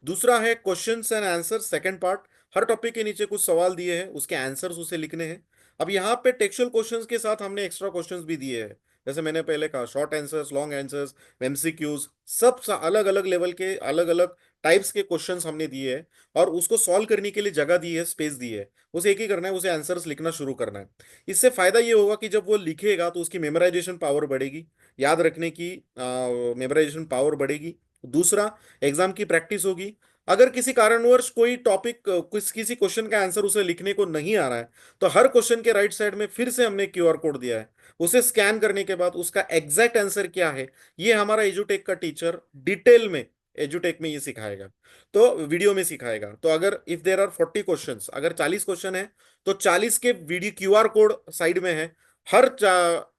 दूसरा है questions and answer, second part. Her topic के नीचे कुछ सवाल दिए हैं, उसके आंसर्स उसे लिखने हैं। अब यहाँ पे टेक्सचुअल क्वेश्चंस के साथ हमने एक्स्ट्रा क्वेश्चंस भी दिए हैं, जैसे मैंने पहले कहा short answers, long answers, MCQs, सब अलग अलग लेवल के अलग अलग टाइप्स के क्वेश्चंस हमने दिए हैं और उसको सॉल्व करने के लिए जगह दी है, स्पेस दी है। उसे एक ही करना है, उसे आंसर्स लिखना शुरू करना है। इससे फायदा ये होगा कि जब वो लिखेगा तो उसकी मेमोराइजेशन पावर बढ़ेगी, याद रखने की मेमोराइजेशन पावर बढ़ेगी। दूसरा, एग्जाम की प्रैक्टिस होगी। अगर किसी कारणवश कोई टॉपिक किसी क्वेश्चन का आंसर उसे लिखने को नहीं आ रहा है, तो हर क्वेश्चन के राइट साइड में फिर से हमने क्यूआर कोड दिया है। उसे स्कैन करने के बाद उसका एग्जैक्ट आंसर क्या है, ये हमारा एजुटेक का टीचर डिटेल में एजुटेक में ये सिखाएगा, तो वीडियो में सिखाएगा। तो अगर इफ देर आर 40 क्वेश्चंस, अगर 40 क्वेश्चन है तो 40 के वीडियो क्यूआर कोड साइड में है। हर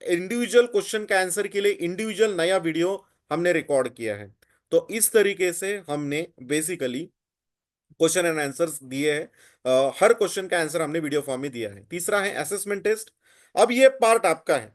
इंडिविजुअल क्वेश्चन का आंसर के लिए इंडिविजुअल नया वीडियो हमने रिकॉर्ड किया है। तो इस तरीके से हमने बेसिकली क्वेश्चन एंड आंसर्स दिए हैं। हर क्वेश्चन का आंसर हमने वीडियो फॉर्म में दिया है। तीसरा है असेसमेंट टेस्ट। अब ये पार्ट आपका है,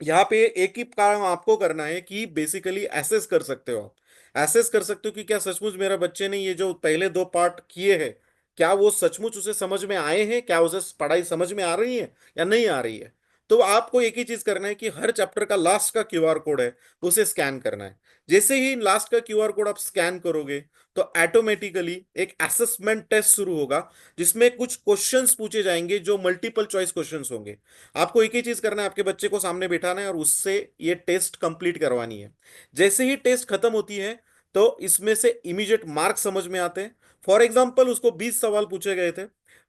यहाँ पे एक ही काम आपको करना है कि बेसिकली एसेस कर सकते हो। आप एसेस कर सकते हो कि क्या सचमुच मेरा बच्चे ने ये जो पहले 2 पार्ट किए हैं, क्या वो सचमुच उसे समझ में आए हैं, क्या उसे पढ़ाई समझ में आ रही है या नहीं आ रही है। तो आपको एक ही चीज करना है कि हर चैप्टर का लास्ट का क्यूआर कोड है, उसे स्कैन करना है। जैसे ही लास्ट का क्यूआर कोड आप स्कैन करोगे तो ऑटोमेटिकली एक असेसमेंट टेस्ट शुरू होगा, जिसमें कुछ क्वेश्चंस पूछे जाएंगे जो मल्टीपल चॉइस क्वेश्चंस होंगे। आपको एक ही चीज करना है, आपके बच्चे को सामने बिठाना है और उससे ये टेस्ट कंप्लीट करवानी है। जैसे ही टेस्ट खत्म होती है तो इसमें से इमीडिएट मार्क्स समझ में आते हैं। फॉर एग्जाम्पल उसको 20 सवाल पूछे गए थे,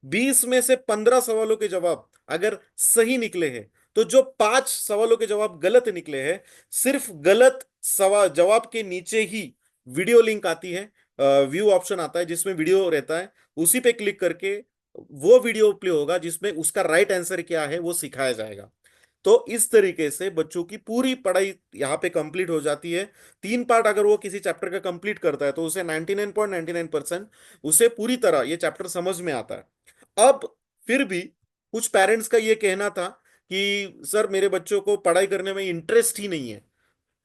20 में से 15 सवालों के जवाब अगर सही निकले हैं, तो जो 5 सवालों के जवाब गलत निकले हैं, सिर्फ गलत सवाल जवाब के नीचे ही वीडियो लिंक आती है, व्यू ऑप्शन आता है जिसमें वीडियो रहता है, उसी पे क्लिक करके वो वीडियो प्ले होगा जिसमें उसका राइट आंसर क्या है वो सिखाया जाएगा। तो इस तरीके से बच्चों की पूरी पढ़ाई यहाँ पे कंप्लीट हो जाती है। 3 पार्ट अगर वो किसी चैप्टर का कंप्लीट करता है तो उसे 99.99% उसे पूरी तरह ये चैप्टर समझ में आता है। अब फिर भी कुछ पेरेंट्स का ये कहना था कि सर मेरे बच्चों को पढ़ाई करने में इंटरेस्ट ही नहीं है।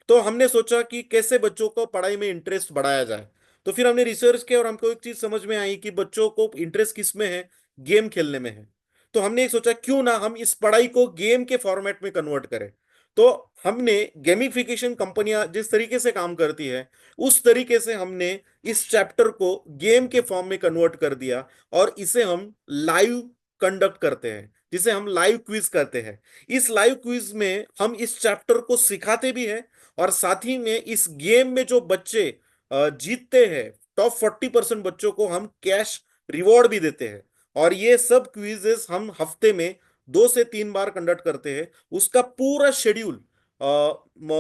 तो हमने सोचा कि कैसे बच्चों को पढ़ाई में इंटरेस्ट बढ़ाया जाए। तो फिर हमने रिसर्च किया और हमको एक चीज समझ में आई कि बच्चों को इंटरेस्ट किस में है, गेम खेलने में है। तो हमने सोचा क्यों ना हम इस पढ़ाई को गेम के फॉर्मेट में कन्वर्ट करें। तो हमने गेमिफिकेशन कंपनियां जिस तरीके से काम करती है उस तरीके से हमने इस चैप्टर को गेम के फॉर्म में कन्वर्ट कर दिया और इसे हम लाइव कंडक्ट करते हैं, जिसे हम लाइव क्विज करते हैं। इस लाइव क्विज में हम इस चैप्टर को सिखाते भी हैं और साथ ही में इस गेम में जो बच्चे जीतते हैं, टॉप 40% बच्चों को हम कैश रिवॉर्ड भी देते हैं। और ये सब क्विजेस हम हफ्ते में 2 से 3 बार कंडक्ट करते हैं। उसका पूरा शेड्यूल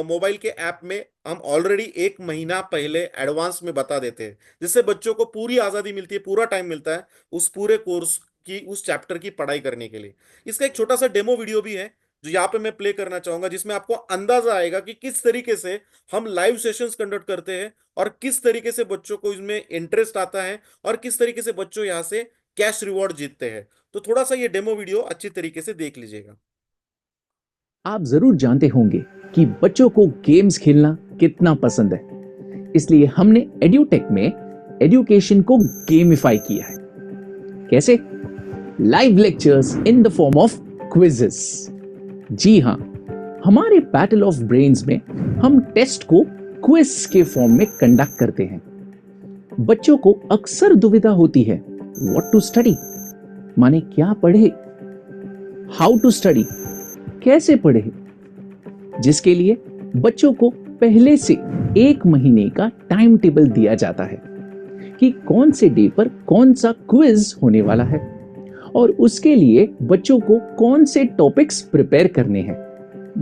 मोबाइल के ऐप में हम ऑलरेडी 1 महीना पहले एडवांस में बता देते हैं, जिससे बच्चों को पूरी आजादी मिलती है, पूरा टाइम मिलता है उस पूरे कोर्स की, उस चैप्टर की पढ़ाई करने के लिए। इसका एक छोटा सा डेमो वीडियो भी है जो यहाँ पे मैं प्ले करना चाहूंगा, जिसमें आपको अंदाजा आएगा कि किस तरीके से हम लाइव सेशंस कंडक्ट करते हैं और किस तरीके से बच्चों को इसमें इंटरेस्ट आता है और किस तरीके से बच्चों यहाँ से कैश रिवॉर्ड जीतते हैं। तो थोड़ा सा ये डेमो वीडियो अच्छी तरीके से देख लीजिएगा। आप जरूर जानते होंगे कि बच्चों को गेम्स खेलना कितना पसंद है, इसलिए हमने एड्यूटेक में एजुकेशन को गेमिफाई किया है। कैसे? Live lectures in the form of quizzes. जी हां, हमारे बैटल ऑफ ब्रेन्स में हम टेस्ट को क्विज के फॉर्म में कंडक्ट करते हैं। बच्चों को अक्सर दुविधा होती है, व्हाट टू स्टडी, माने क्या पढ़े, हाउ टू स्टडी, कैसे पढ़े, जिसके लिए बच्चों को पहले से 1 महीने का टाइम टेबल दिया जाता है कि कौन से डे पर कौन सा क्विज होने वाला है और उसके लिए बच्चों को कौन से टॉपिक्स प्रिपेयर करने हैं।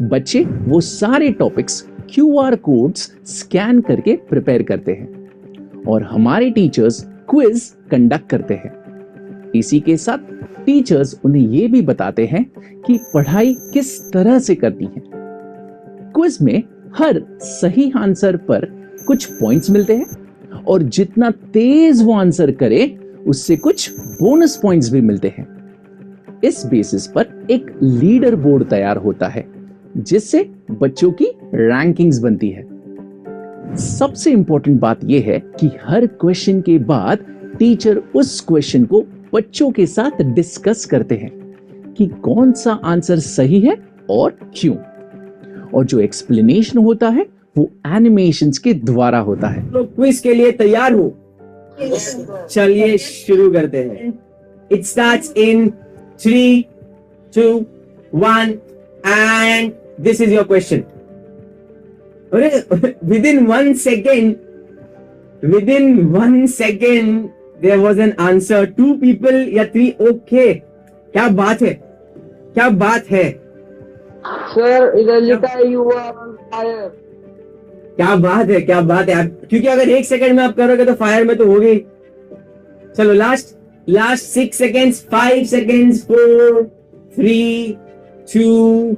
बच्चे वो सारे टॉपिक्स क्यूआर कोड्स स्कैन करके प्रिपेयर करते हैं और हमारे टीचर्स क्विज कंडक्ट करते हैं। इसी के साथ टीचर्स उन्हें यह भी बताते हैं कि पढ़ाई किस तरह से करनी है। क्विज में हर सही आंसर पर कुछ पॉइंट्स मिलते हैं और जितना तेज वो आंसर करे उससे कुछ बोनस पॉइंट्स भी मिलते हैं। इस बेसिस पर एक लीडर बोर्ड तैयार होता है जिससे बच्चों की रैंकिंग्स बनती है। सबसे इंपॉर्टेंट बात यह है कि हर क्वेश्चन के बाद टीचर उस क्वेश्चन को बच्चों के साथ डिस्कस करते हैं कि कौन सा आंसर सही है और क्यों। और जो एक्सप्लेनेशन होता है वो एनिमेशंस के द्वारा होता है। लोग क्विज के लिए तैयार हो? चलिए शुरू करते हैं। It starts in 3, 2, 1 and this is your question. Within 1 second Within 1 second, there was an answer. 2 people या 3. Okay. क्या बात है? क्या बात है? सर इधर लिखा है यू आर ऑन फायर। क्या बात है? क्या बात है? क्योंकि अगर 1 सेकंड में आप करोगे तो फायर में तो होगी। चलो last 6 seconds, 5 seconds, 4, 3, 2,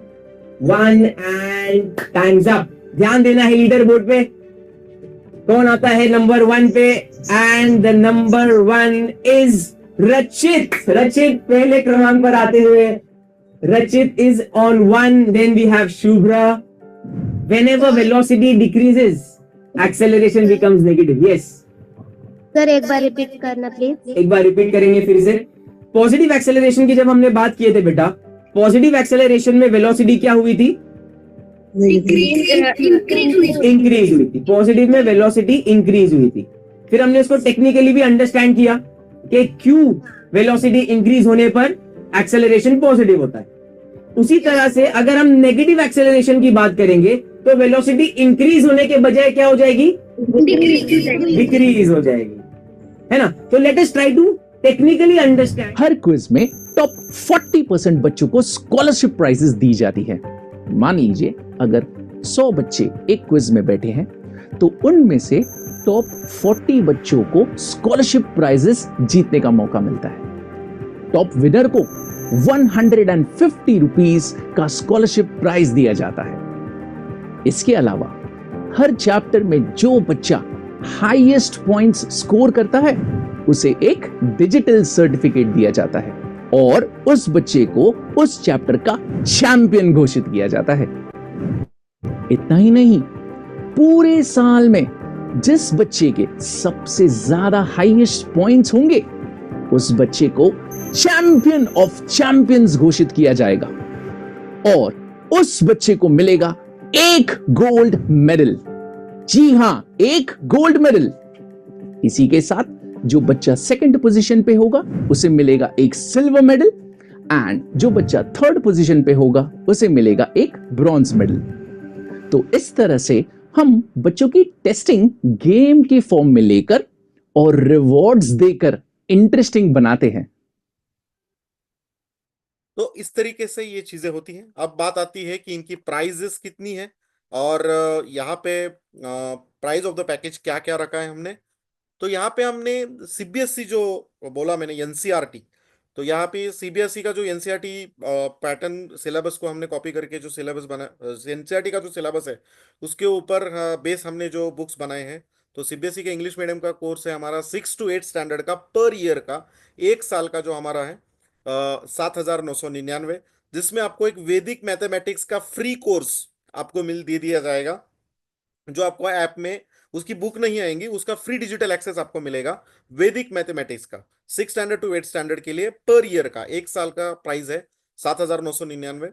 1 and time's up. ध्यान देना है लीडर बोर्ड पे कौन आता है नंबर 1 पे, एंड द नंबर 1 इज रचित। रचित पहले क्रमांक पर आते हुए, Rachit is on 1, then we have Shubhra. Whenever velocity decreases, acceleration becomes negative. Yes. Sir एक बार रिपीट करना प्लीज। एक बार रिपीट करेंगे फिर से। पॉजिटिव एक्सेलरेशन की जब हमने बात किए थे बेटा, पॉजिटिव एक्सेलरेशन में वेलोसिटी क्या हुई थी? इंक्रीज हुई थी। पॉजिटिव में वेलोसिटी इंक्रीज हुई थी। फिर हमने इसको टेक्निकली भी अंडरस्टैंड किया कि क्यों वेलोसिटी इंक्रीज होने पर एक्सेलरेशन पॉजिटिव होता है। उसी तरह से अगर हम नेगेटिव एक्सेलरेशन की बात करेंगे तो वेलोसिटी इंक्रीज होने के बजाय क्या हो जाएगी? डिक्रीज हो जाएगी, है ना? तो let us try to technically understand. हर क्विज में टॉप 40% बच्चों को स्कॉलरशिप प्राइजेस दी जाती है। मान लीजिए अगर 100 बच्चे एक क्विज में बैठे हैं तो उनमें से टॉप 40 बच्चों को स्कॉलरशिप प्राइजेस जीतने का मौका मिलता है। टॉप विनर को 150 रुपीस का स्कॉलरशिप प्राइज दिया जाता है। इसके अलावा हर चैप्टर में जो बच्चा हाईएस्ट पॉइंट्स स्कोर करता है उसे एक डिजिटल सर्टिफिकेट दिया जाता है और उस बच्चे को उस चैप्टर का चैंपियन घोषित किया जाता है। इतना ही नहीं, पूरे साल में जिस बच्चे के सबसे ज्यादा हाईएस्ट पॉइंट्स होंगे उस बच्चे को चैंपियन ऑफ चैंपियंस घोषित किया जाएगा और उस बच्चे को मिलेगा एक गोल्ड मेडल। जी हां, एक गोल्ड मेडल। इसी के साथ जो बच्चा सेकंड पोजीशन पे होगा उसे मिलेगा एक सिल्वर मेडल एंड जो बच्चा थर्ड पोजीशन पे होगा उसे मिलेगा एक ब्रॉन्ज मेडल। तो इस तरह से हम बच्चों की टेस्टिंग गेम के फॉर्म में लेकर और रिवॉर्ड्स देकर इंटरेस्टिंग बनाते हैं। तो इस तरीके से ये चीजें होती हैं। अब बात आती है कि इनकी प्राइजेस कितनी है और यहाँ पे प्राइस ऑफ द पैकेज क्या क्या रखा है हमने। तो यहाँ पे हमने सीबीएसई जो बोला मैंने एनसीईआरटी, तो यहाँ पे सीबीएसई का जो एनसीईआरटी पैटर्न सिलेबस को हमने कॉपी करके जो सिलेबस बना, एनसीईआरटी का जो सिलेबस है उसके ऊपर बेस हमने जो बुक्स बनाए हैं। तो सीबीएसई का इंग्लिश मीडियम का कोर्स है हमारा 6 to 8 स्टैंडर्ड का पर ईयर का, एक साल का जो हमारा है 7,999, जिसमें आपको एक वैदिक मैथमेटिक्स का फ्री कोर्स आपको दे दिया जाएगा, जो आपको ऐप में उसकी बुक नहीं आएंगी, उसका फ्री डिजिटल एक्सेस आपको मिलेगा वैदिक मैथमेटिक्स का 6 स्टैंडर्ड टू 8 स्टैंडर्ड के लिए पर ईयर का, एक साल का प्राइस है 7,999।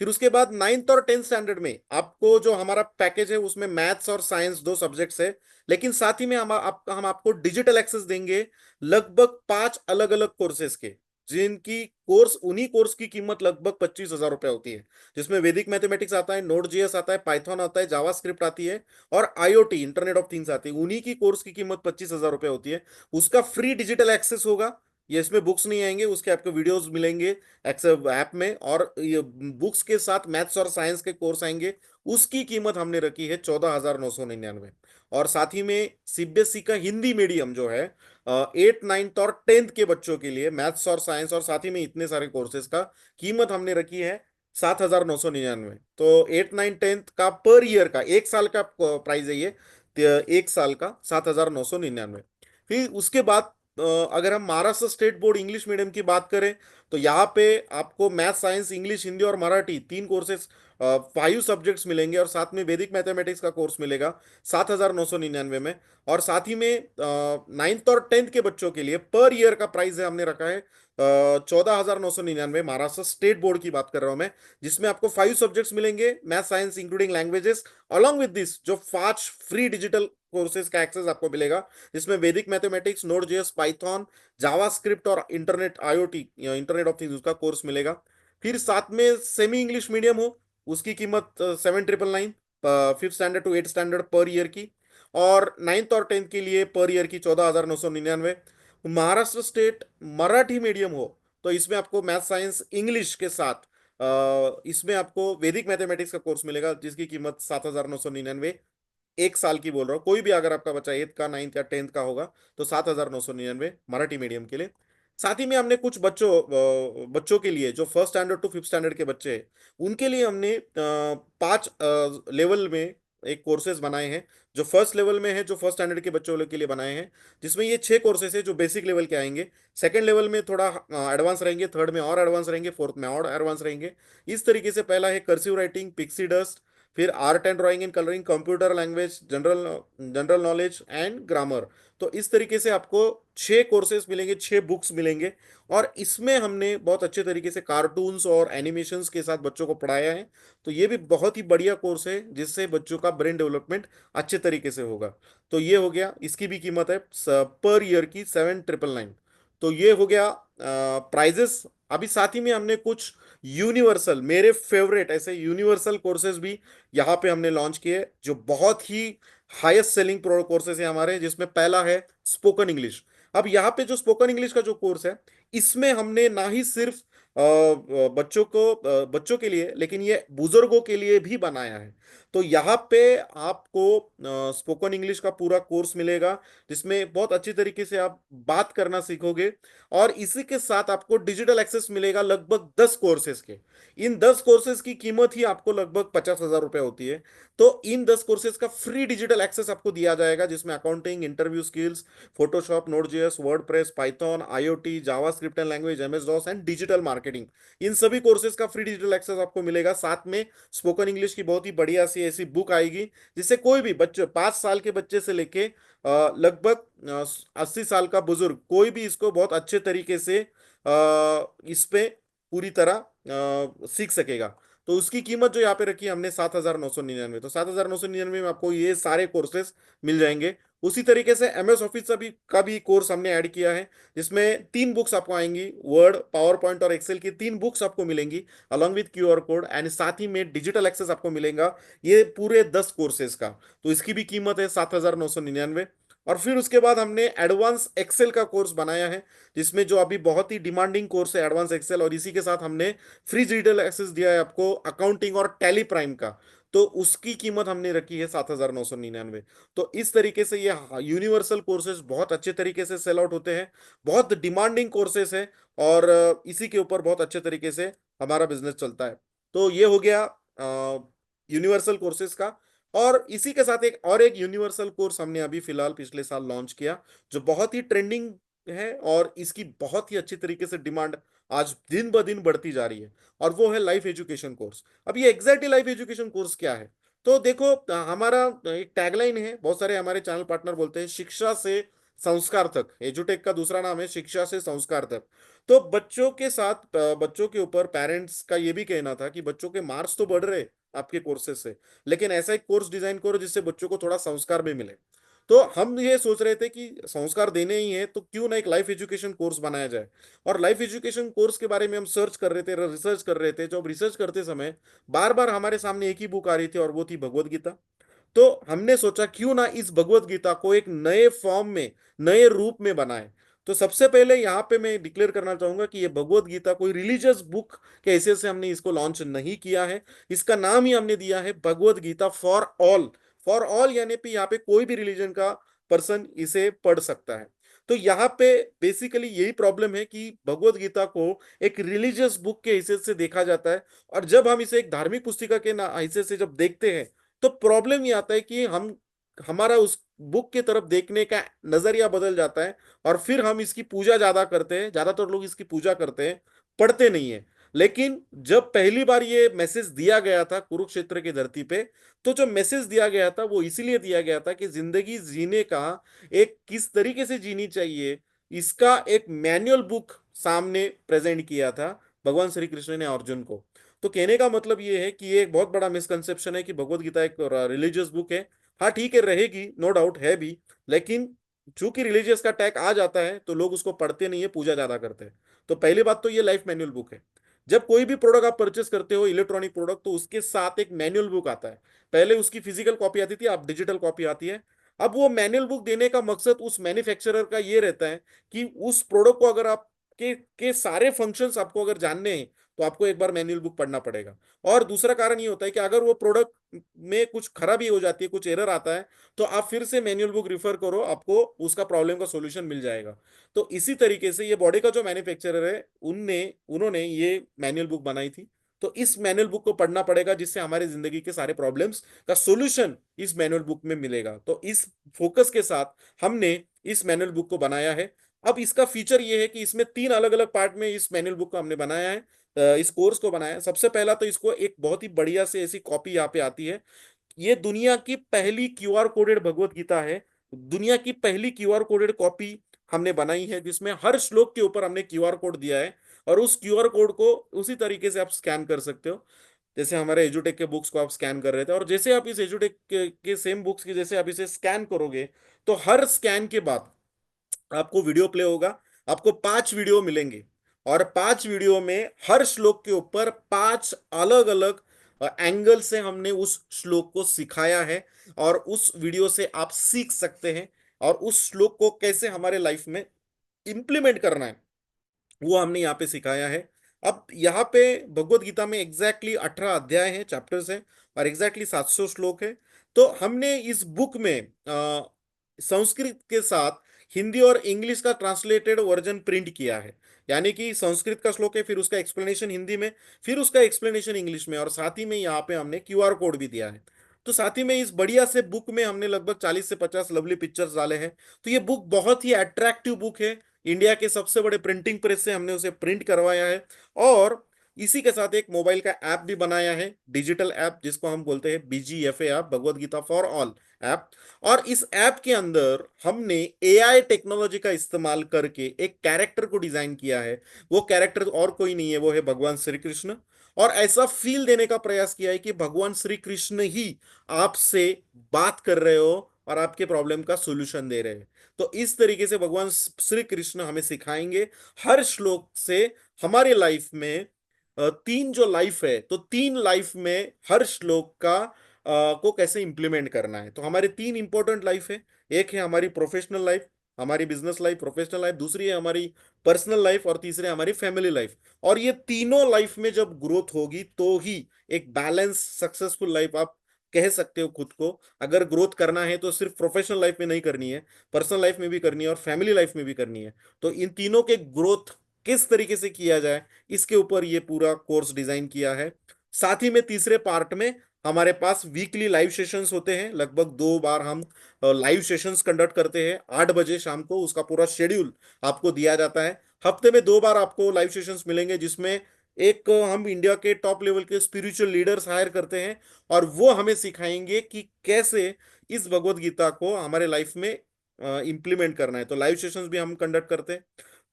फिर उसके बाद 9th और 10th स्टैंडर्ड में आपको जो हमारा पैकेज है उसमें मैथ्स और साइंस 2 सब्जेक्ट्स है, लेकिन साथ ही में हम आपको डिजिटल एक्सेस देंगे लगभग 5 अलग अलग कोर्सेज के, जिनकी उन्हीं कोर्स की कीमत लगभग 25,000 रुपए होती है, जिसमें वैदिक मैथमेटिक्स आता है, नोड जीएस आता है, पाइथन आता है, जावास्क्रिप्ट आती है और आईओटी इंटरनेट ऑफ थिंग्स आती है। उन्हीं की कोर्स की कीमत 25,000 रुपए होती है। उसका फ्री डिजिटल एक्सेस होगा। ये इसमें बुक्स नहीं आएंगे, उसके आपको वीडियोस मिलेंगे ऐप में, और ये बुक्स के साथ मैथ्स और साइंस के कोर्स आएंगे। उसकी कीमत हमने रखी है 14,999। और साथ ही में सीबीएसई का हिंदी मीडियम जो है 8th 9th और 10th के बच्चों के लिए मैथ्स और साइंस और साथ ही में इतने सारे कोर्सेज का कीमत हमने रखी है 7,999। तो 8th 9th 10th का पर ईयर का, एक साल का प्राइस है ये, एक साल का 7,999। फिर उसके बाद अगर हम Maharashtra state board English medium की बात करें तो यहाँ पे आपको मैथ साइंस इंग्लिश हिंदी और मराठी 3 कोर्सेज 5 सब्जेक्ट्स मिलेंगे और साथ में वैदिक मैथमेटिक्स का कोर्स मिलेगा 7,999 में। और साथ ही में 9th और 10th के बच्चों के लिए पर ईयर का प्राइस है हमने रखा है 14,999। महाराष्ट्र स्टेट बोर्ड की बात कर रहा हूं मैं, जिसमें आपको 5 सब्जेक्ट्स मिलेंगे math science including languages, along with this जो 5 फ्री डिजिटल कोर्सेज का एक्सेस आपको मिलेगा, जिसमें Vedic mathematics, Node JS, Python, JavaScript और internet IoT internet of things उसका कोर्स मिलेगा। फिर साथ में सेमी इंग्लिश मीडियम हो उसकी कीमत 7,999 5th standard to 8th standard per year की। और 9th और 10th के लिए पर ईयर की 14,999। महाराष्ट्र स्टेट मराठी मीडियम हो तो इसमें आपको मैथ साइंस इंग्लिश के साथ इसमें आपको वैदिक मैथमेटिक्स का कोर्स मिलेगा जिसकी कीमत 7,999। एक साल की बोल रहा हूँ, कोई भी अगर आपका बच्चा 8th का 9th या 10th का होगा तो 7,999 मराठी मीडियम के लिए। साथ ही में हमने कुछ बच्चों के लिए जो first standard to fifth standard के बच्चे हैं उनके लिए हमने 5 लेवल में एक कोर्सेज बनाए हैं। जो फर्स्ट लेवल में है, जो फर्स्ट स्टैंडर्ड के बच्चों के लिए बनाए हैं, जिसमें ये 6 कोर्सेज है जो बेसिक लेवल के आएंगे। सेकंड लेवल में थोड़ा एडवांस रहेंगे, थर्ड में और एडवांस रहेंगे, फोर्थ में और एडवांस रहेंगे। इस तरीके से पहला है कर्सिव राइटिंग, पिक्सी डस्ट, फिर art and drawing and colouring, computer language, general general knowledge and grammar. तो इस तरीके से आपको 6 कोर्सेज मिलेंगे, 6 बुक्स मिलेंगे। और इसमें हमने बहुत अच्छे तरीके से कार्टून्स और एनिमेशंस के साथ बच्चों को पढ़ाया है। तो ये भी बहुत ही बढ़िया कोर्स है जिससे बच्चों का ब्रेन डेवलपमेंट अच्छे तरीके से होगा। तो ये हो गया, इसकी भी कीमत है पर ईयर की 7,999। तो ये हो गया प्राइजेस। अभी साथ ही में हमने कुछ यूनिवर्सल, मेरे फेवरेट ऐसे यूनिवर्सल कोर्सेज भी यहाँ पे हमने लॉन्च किए जो बहुत ही हाईएस्ट सेलिंग कोर्सेज है हमारे, जिसमें पहला है स्पोकन इंग्लिश। अब यहाँ पे जो स्पोकन इंग्लिश का जो कोर्स है इसमें हमने ना ही सिर्फ बच्चों के लिए, लेकिन ये बुजुर्गों के लिए भी बनाया है। तो यहाँ पे आपको स्पोकन इंग्लिश का पूरा कोर्स मिलेगा जिसमें बहुत अच्छी तरीके से आप बात करना सीखोगे। और इसी के साथ आपको डिजिटल एक्सेस मिलेगा लगभग 10 कोर्सेज के। इन 10 कोर्सेज की कीमत ही आपको लगभग 50,000 रुपए होती है। तो इन 10 कोर्सेज का फ्री डिजिटल एक्सेस आपको दिया जाएगा जिसमें accounting, interview skills, Photoshop, node JS, WordPress, Python, IoT, JavaScript and language, MS DOS and digital marketing. इन सभी कोर्सेज का फ्री डिजिटल एक्सेस आपको मिलेगा। साथ में स्पोकन इंग्लिश की बहुत ही बढ़िया सी ऐसी बुक आएगी जिससे कोई भी बच्चे, 5 साल के बच्चे से लेके लगभग 80 साल का बुजुर्ग, कोई भी इसको बहुत अच्छे तरीके से इस पे पूरी तरह सीख सकेगा। तो उसकी कीमत जो यहाँ पे रखी है हमने 7,999। तो 7,999 में आपको ये सारे कोर्सेज मिल जाएंगे। उसी तरीके से एमएस ऑफिस का भी कोर्स हमने ऐड किया है जिसमें 3 बुक्स आपको आएंगी, वर्ड, पावर पॉइंट और एक्सेल की 3 बुक्स आपको मिलेंगी along with QR code, and साथ ही में डिजिटल एक्सेस आपको मिलेगा ये पूरे 10 कोर्सेज का। तो इसकी भी कीमत है 7,999। और फिर उसके बाद हमने एडवांस एक्सेल का कोर्स बनाया है जिसमें जो अभी बहुत ही डिमांडिंग कोर्स है एडवांस एक्सेल, और इसी के साथ हमने फ्री डिजिटल एक्सेस दिया है आपको अकाउंटिंग और टैली प्राइम का। तो उसकी कीमत हमने रखी है 7,999। तो इस तरीके से ये यूनिवर्सल कोर्सेज बहुत अच्छे तरीके से सेल आउट होते हैं, बहुत डिमांडिंग कोर्सेज है, और इसी के ऊपर बहुत अच्छे तरीके से हमारा बिजनेस चलता है। तो ये हो गया यूनिवर्सल कोर्सेज का। और इसी के साथ एक यूनिवर्सल कोर्स हमने अभी फिलहाल पिछले साल लॉन्च किया जो बहुत ही ट्रेंडिंग है और इसकी बहुत ही अच्छी तरीके से डिमांड आज दिन ब दिन बढ़ती जा रही है, और वो है लाइफ एजुकेशन कोर्स। अब ये एग्जैक्टली लाइफ एजुकेशन कोर्स क्या है? तो देखो, हमारा एक टैगलाइन है, बहुत सारे हमारे चैनल पार्टनर बोलते हैं शिक्षा से संस्कार तक। एजुटेक का दूसरा नाम है शिक्षा से संस्कार तक। तो बच्चों के साथ बच्चों के ऊपर पेरेंट्स का ये भी कहना था कि बच्चों के मार्क्स तो बढ़ रहे आपके कोर्सेज से, लेकिन ऐसा एक कोर्स डिजाइन करो जिससे बच्चों को थोड़ा संस्कार भी मिले। तो हम ये सोच रहे थे कि संस्कार देने ही है तो क्यों ना एक लाइफ एजुकेशन कोर्स बनाया जाए। और लाइफ एजुकेशन कोर्स के बारे में हम सर्च कर रहे थे, रिसर्च कर रहे थे। जब रिसर्च करते समय बार बार हमारे सामने एक ही बुक आ रही थी और वो थी भगवत गीता। तो हमने सोचा क्यों ना इस भगवत गीता को एक नए फॉर्म में, नए रूप में बनाए। तो सबसे पहले यहाँ पे मैं डिक्लेयर करना चाहूंगा कि ये भगवत गीता कोई रिलीजियस बुक के हैसियत से हमने इसको लॉन्च नहीं किया है। इसका नाम ही हमने दिया है Bhagavad Gita for all. For all यानी पे यहाँ पे कोई भी रिलीजन का पर्सन इसे पढ़ सकता है। तो यहाँ पे बेसिकली यही प्रॉब्लम है कि भगवत गीता को एक रिलीजियस बुक के हैसियत से देखा जाता है, और जब हम इसे एक धार्मिक पुस्तिका के हैसियत से जब देखते हैं तो प्रॉब्लम ये आता है कि हमारा उस बुक की तरफ देखने का नजरिया बदल जाता है, और फिर हम इसकी पूजा ज्यादा करते हैं। ज्यादातर लोग इसकी पूजा करते हैं, पढ़ते नहीं है। लेकिन जब पहली बार ये मैसेज दिया गया था कुरुक्षेत्र की धरती पे, तो जो मैसेज दिया गया था वो इसीलिए दिया गया था कि जिंदगी जीने का एक किस तरीके से जीनी चाहिए, इसका एक मैनुअल बुक सामने प्रेजेंट किया था भगवान श्री कृष्ण ने अर्जुन को। तो कहने का मतलब ये है कि ये एक बहुत बड़ा मिसकंसेप्शन है कि भगवत गीता एक रिलीजियस बुक है। हाँ ठीक है, रहेगी, नो डाउट है भी, लेकिन चूंकि रिलीजियस का टैग आ जाता है तो लोग उसको पढ़ते नहीं है, पूजा ज्यादा करते हैं। तो पहली बात तो ये लाइफ मैनुअल बुक है। जब कोई भी प्रोडक्ट आप परचेस करते हो, इलेक्ट्रॉनिक प्रोडक्ट, तो उसके साथ एक मैनुअल बुक आता है। पहले उसकी फिजिकल कॉपी आती थी, अब डिजिटल कॉपी आती है। अब वो मैनुअल बुक देने का मकसद उस मैन्युफैक्चरर का ये रहता है कि उस प्रोडक्ट को अगर आप के सारे फंक्शंस आपको अगर जानने हैं तो आपको एक बार मैनुअल बुक पढ़ना पड़ेगा। और दूसरा कारण ये होता है कि अगर वो प्रोडक्ट में कुछ खराबी हो जाती है, कुछ एरर आता है, तो आप फिर से मैनुअल बुक रिफर करो, आपको उसका प्रॉब्लम का सॉल्यूशन मिल जाएगा। तो इसी तरीके से ये बॉडी का जो मैन्युफैक्चरर है उनने उन्होंने ये मैनुअल बुक बनाई थी। तो इस मैनुअल बुक को पढ़ना पड़ेगा जिससे हमारी जिंदगी के सारे प्रॉब्लम्स का सॉल्यूशन इस मैनुअल बुक में मिलेगा। तो इस फोकस के साथ हमने इस मैनुअल बुक को बनाया है। अब इसका फीचर ये है कि इसमें 3 अलग अलग पार्ट में इस मैनुअल बुक को हमने बनाया है, इस कोर्स को बनाया है। सबसे पहला तो इसको एक बहुत ही बढ़िया से ऐसी कॉपी यहाँ पे आती है। ये दुनिया की पहली क्यूआर कोडेड भगवत गीता है। दुनिया की पहली क्यूआर कोडेड कॉपी हमने बनाई है जिसमें हर श्लोक के ऊपर हमने क्यूआर कोड दिया है, और उस क्यूआर कोड को उसी तरीके से आप स्कैन कर सकते हो जैसे हमारे एजुटेक के बुक्स को आप स्कैन कर रहे थे। और जैसे आप इस एजुटेक के सेम बुक्स की जैसे आप इसे स्कैन करोगे तो हर स्कैन के बाद आपको वीडियो प्ले होगा। आपको 5 वीडियो मिलेंगे, और 5 वीडियो में हर श्लोक के ऊपर 5 अलग अलग एंगल से हमने उस श्लोक को सिखाया है, और उस वीडियो से आप सीख सकते हैं और उस श्लोक को कैसे हमारे लाइफ में इंप्लीमेंट करना है वो हमने यहाँ पे सिखाया है। अब यहाँ पे भगवत गीता में एग्जैक्टली 18 अध्याय हैं, चैप्टर्स हैं, और एग्जैक्टली 700 श्लोक है। तो हमने इस बुक में संस्कृत के साथ हिंदी और इंग्लिश का ट्रांसलेटेड वर्जन प्रिंट किया है। यानी कि संस्कृत का श्लोक है, फिर उसका एक्सप्लेनेशन हिंदी में, फिर उसका एक्सप्लेनेशन इंग्लिश में, और साथ ही में यहाँ पे हमने क्यूआर कोड भी दिया है। तो साथ ही में इस बढ़िया से बुक में हमने लगभग 40 से 50 लवली पिक्चर्स डाले हैं। तो ये बुक बहुत ही अट्रैक्टिव बुक है। इंडिया के सबसे बड़े प्रिंटिंग प्रेस से हमने उसे प्रिंट करवाया है, और इसी के साथ एक मोबाइल का ऐप भी बनाया है, डिजिटल ऐप जिसको हम बोलते हैं BGFA app, Bhagwat Gita for all app. और इस ऐप के अंदर हमने AI टेक्नोलॉजी का इस्तेमाल करके एक कैरेक्टर को डिजाइन किया है। वो कैरेक्टर और कोई नहीं है, वो है भगवान श्री कृष्ण। और ऐसा फील देने का प्रयास किया है कि भगवान श्री कृष्ण ही आपसे बात कर रहे हो और आपके प्रॉब्लम का सॉल्यूशन दे रहे हैं। तो इस तरीके से भगवान श्री कृष्ण हमें सिखाएंगे हर श्लोक से हमारे लाइफ में 3 जो लाइफ है, तो 3 लाइफ में हर श्लोक का को कैसे इंप्लीमेंट करना है। तो हमारे 3 इंपॉर्टेंट लाइफ है। एक है हमारी प्रोफेशनल लाइफ, हमारी बिजनेस लाइफ, प्रोफेशनल लाइफ, दूसरी है हमारी पर्सनल लाइफ, और तीसरी है हमारी फैमिली लाइफ। और ये तीनों लाइफ में जब ग्रोथ होगी तो ही एक बैलेंस सक्सेसफुल लाइफ आप कह सकते हो खुद को। अगर ग्रोथ करना है तो सिर्फ प्रोफेशनल लाइफ में नहीं करनी है, पर्सनल लाइफ में भी करनी है और फैमिली लाइफ में भी करनी है। तो इन तीनों के ग्रोथ किस तरीके से किया जाए, इसके ऊपर ये पूरा कोर्स डिजाइन किया है। साथ ही में तीसरे पार्ट में हमारे पास वीकली लाइव सेशंस होते हैं। लगभग 2 बार हम लाइव सेशंस कंडक्ट करते हैं 8 बजे शाम को। उसका पूरा शेड्यूल आपको दिया जाता है। हफ्ते में 2 बार आपको लाइव सेशंस मिलेंगे जिसमें एक हम इंडिया के टॉप लेवल के स्पिरिचुअल लीडर्स हायर करते हैं, और वो हमें सिखाएंगे कि कैसे इस भगवत गीता को हमारे लाइफ में इंप्लीमेंट करना है। तो लाइव सेशंस भी हम कंडक्ट करते हैं।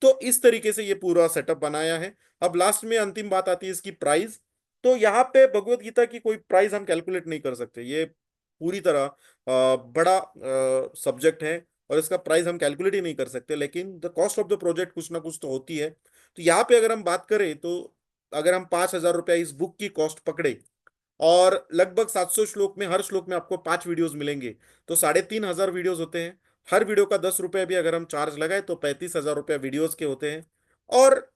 तो इस तरीके से ये पूरा सेटअप बनाया है। अब लास्ट में अंतिम बात आती है इसकी प्राइस। तो यहाँ पे भगवत गीता की कोई प्राइस हम कैलकुलेट नहीं कर सकते, ये पूरी तरह बड़ा सब्जेक्ट है और इसका प्राइस हम कैलकुलेट ही नहीं कर सकते। लेकिन the cost of the project कुछ ना कुछ तो होती है। तो यहाँ पे अगर हम बात करें तो अगर हम 5,000 रुपया इस बुक की कॉस्ट पकड़े, और लगभग 700 श्लोक में हर श्लोक में आपको 5 वीडियोस मिलेंगे, तो 3,500 वीडियोस होते हैं। हर वीडियो का 10 रुपये भी अगर हम चार्ज लगाए तो 35,000 रुपया वीडियोस के होते हैं। और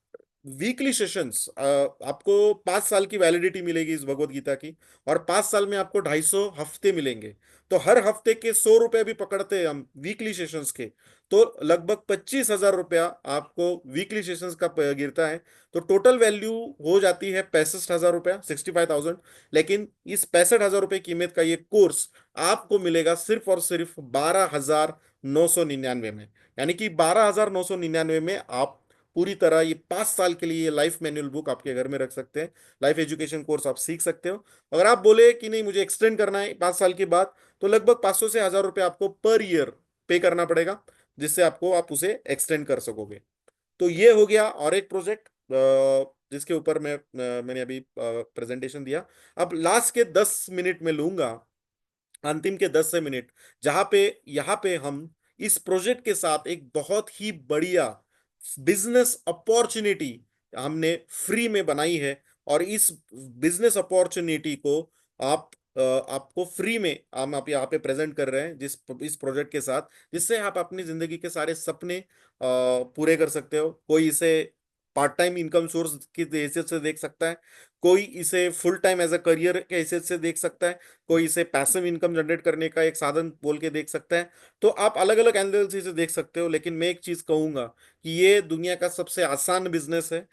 वीकली सेशंस आपको 5 साल की वैलिडिटी मिलेगी इस भगवत गीता की, और 5 साल में आपको 250 हफ्ते मिलेंगे। तो हर हफ्ते के 100 रुपये भी पकड़ते हैं हम वीकली सेशंस के, तो लगभग 25,000 रुपया आपको वीकली सेशंस का गिरता है। तो टोटल वैल्यू हो जाती है 65,000 रुपया, 65,000। लेकिन इस 65,000 रुपये कीमत का ये कोर्स आपको मिलेगा सिर्फ और सिर्फ 12,999 में। यानी कि 12,999 में आप पूरी तरह ये 5 साल के लिए लाइफ मैनुअल बुक आपके घर में रख सकते हैं। लाइफ एजुकेशन कोर्स आप सीख सकते हो। अगर आप बोले कि नहीं मुझे एक्सटेंड करना है 5 साल के बाद, तो लगभग 500 से 1,000 रुपये आपको पर ईयर पे करना पड़ेगा, जिससे आपको आप उसे एक्सटेंड कर सकोगे। तो ये हो गया और एक प्रोजेक्ट जिसके ऊपर मैंने अभी प्रेजेंटेशन दिया। अब लास्ट के 10 मिनट में लूंगा, अंतिम के 10 से मिनट, जहां पे यहाँ पे हम इस प्रोजेक्ट के साथ एक बहुत ही बढ़िया बिजनेस अपॉर्चुनिटी हमने फ्री में बनाई है। और इस बिजनेस अपॉर्चुनिटी को आप आपको फ्री में हम आप यहाँ पे प्रेजेंट कर रहे हैं इस प्रोजेक्ट के साथ, जिससे आप अपनी जिंदगी के सारे सपने पूरे कर सकते हो। कोई इसे पार्ट टाइम इनकम सोर्स की हैसियत से देख सकता है, कोई इसे full time as a career के हैसियत से देख सकता है, कोई इसे पैसिव इनकम जनरेट करने का एक साधन बोल के देख सकता है। तो आप अलग अलग एंगल से इसे देख सकते हो, लेकिन मैं एक चीज कहूंगा कि ये दुनिया का सबसे आसान बिजनेस है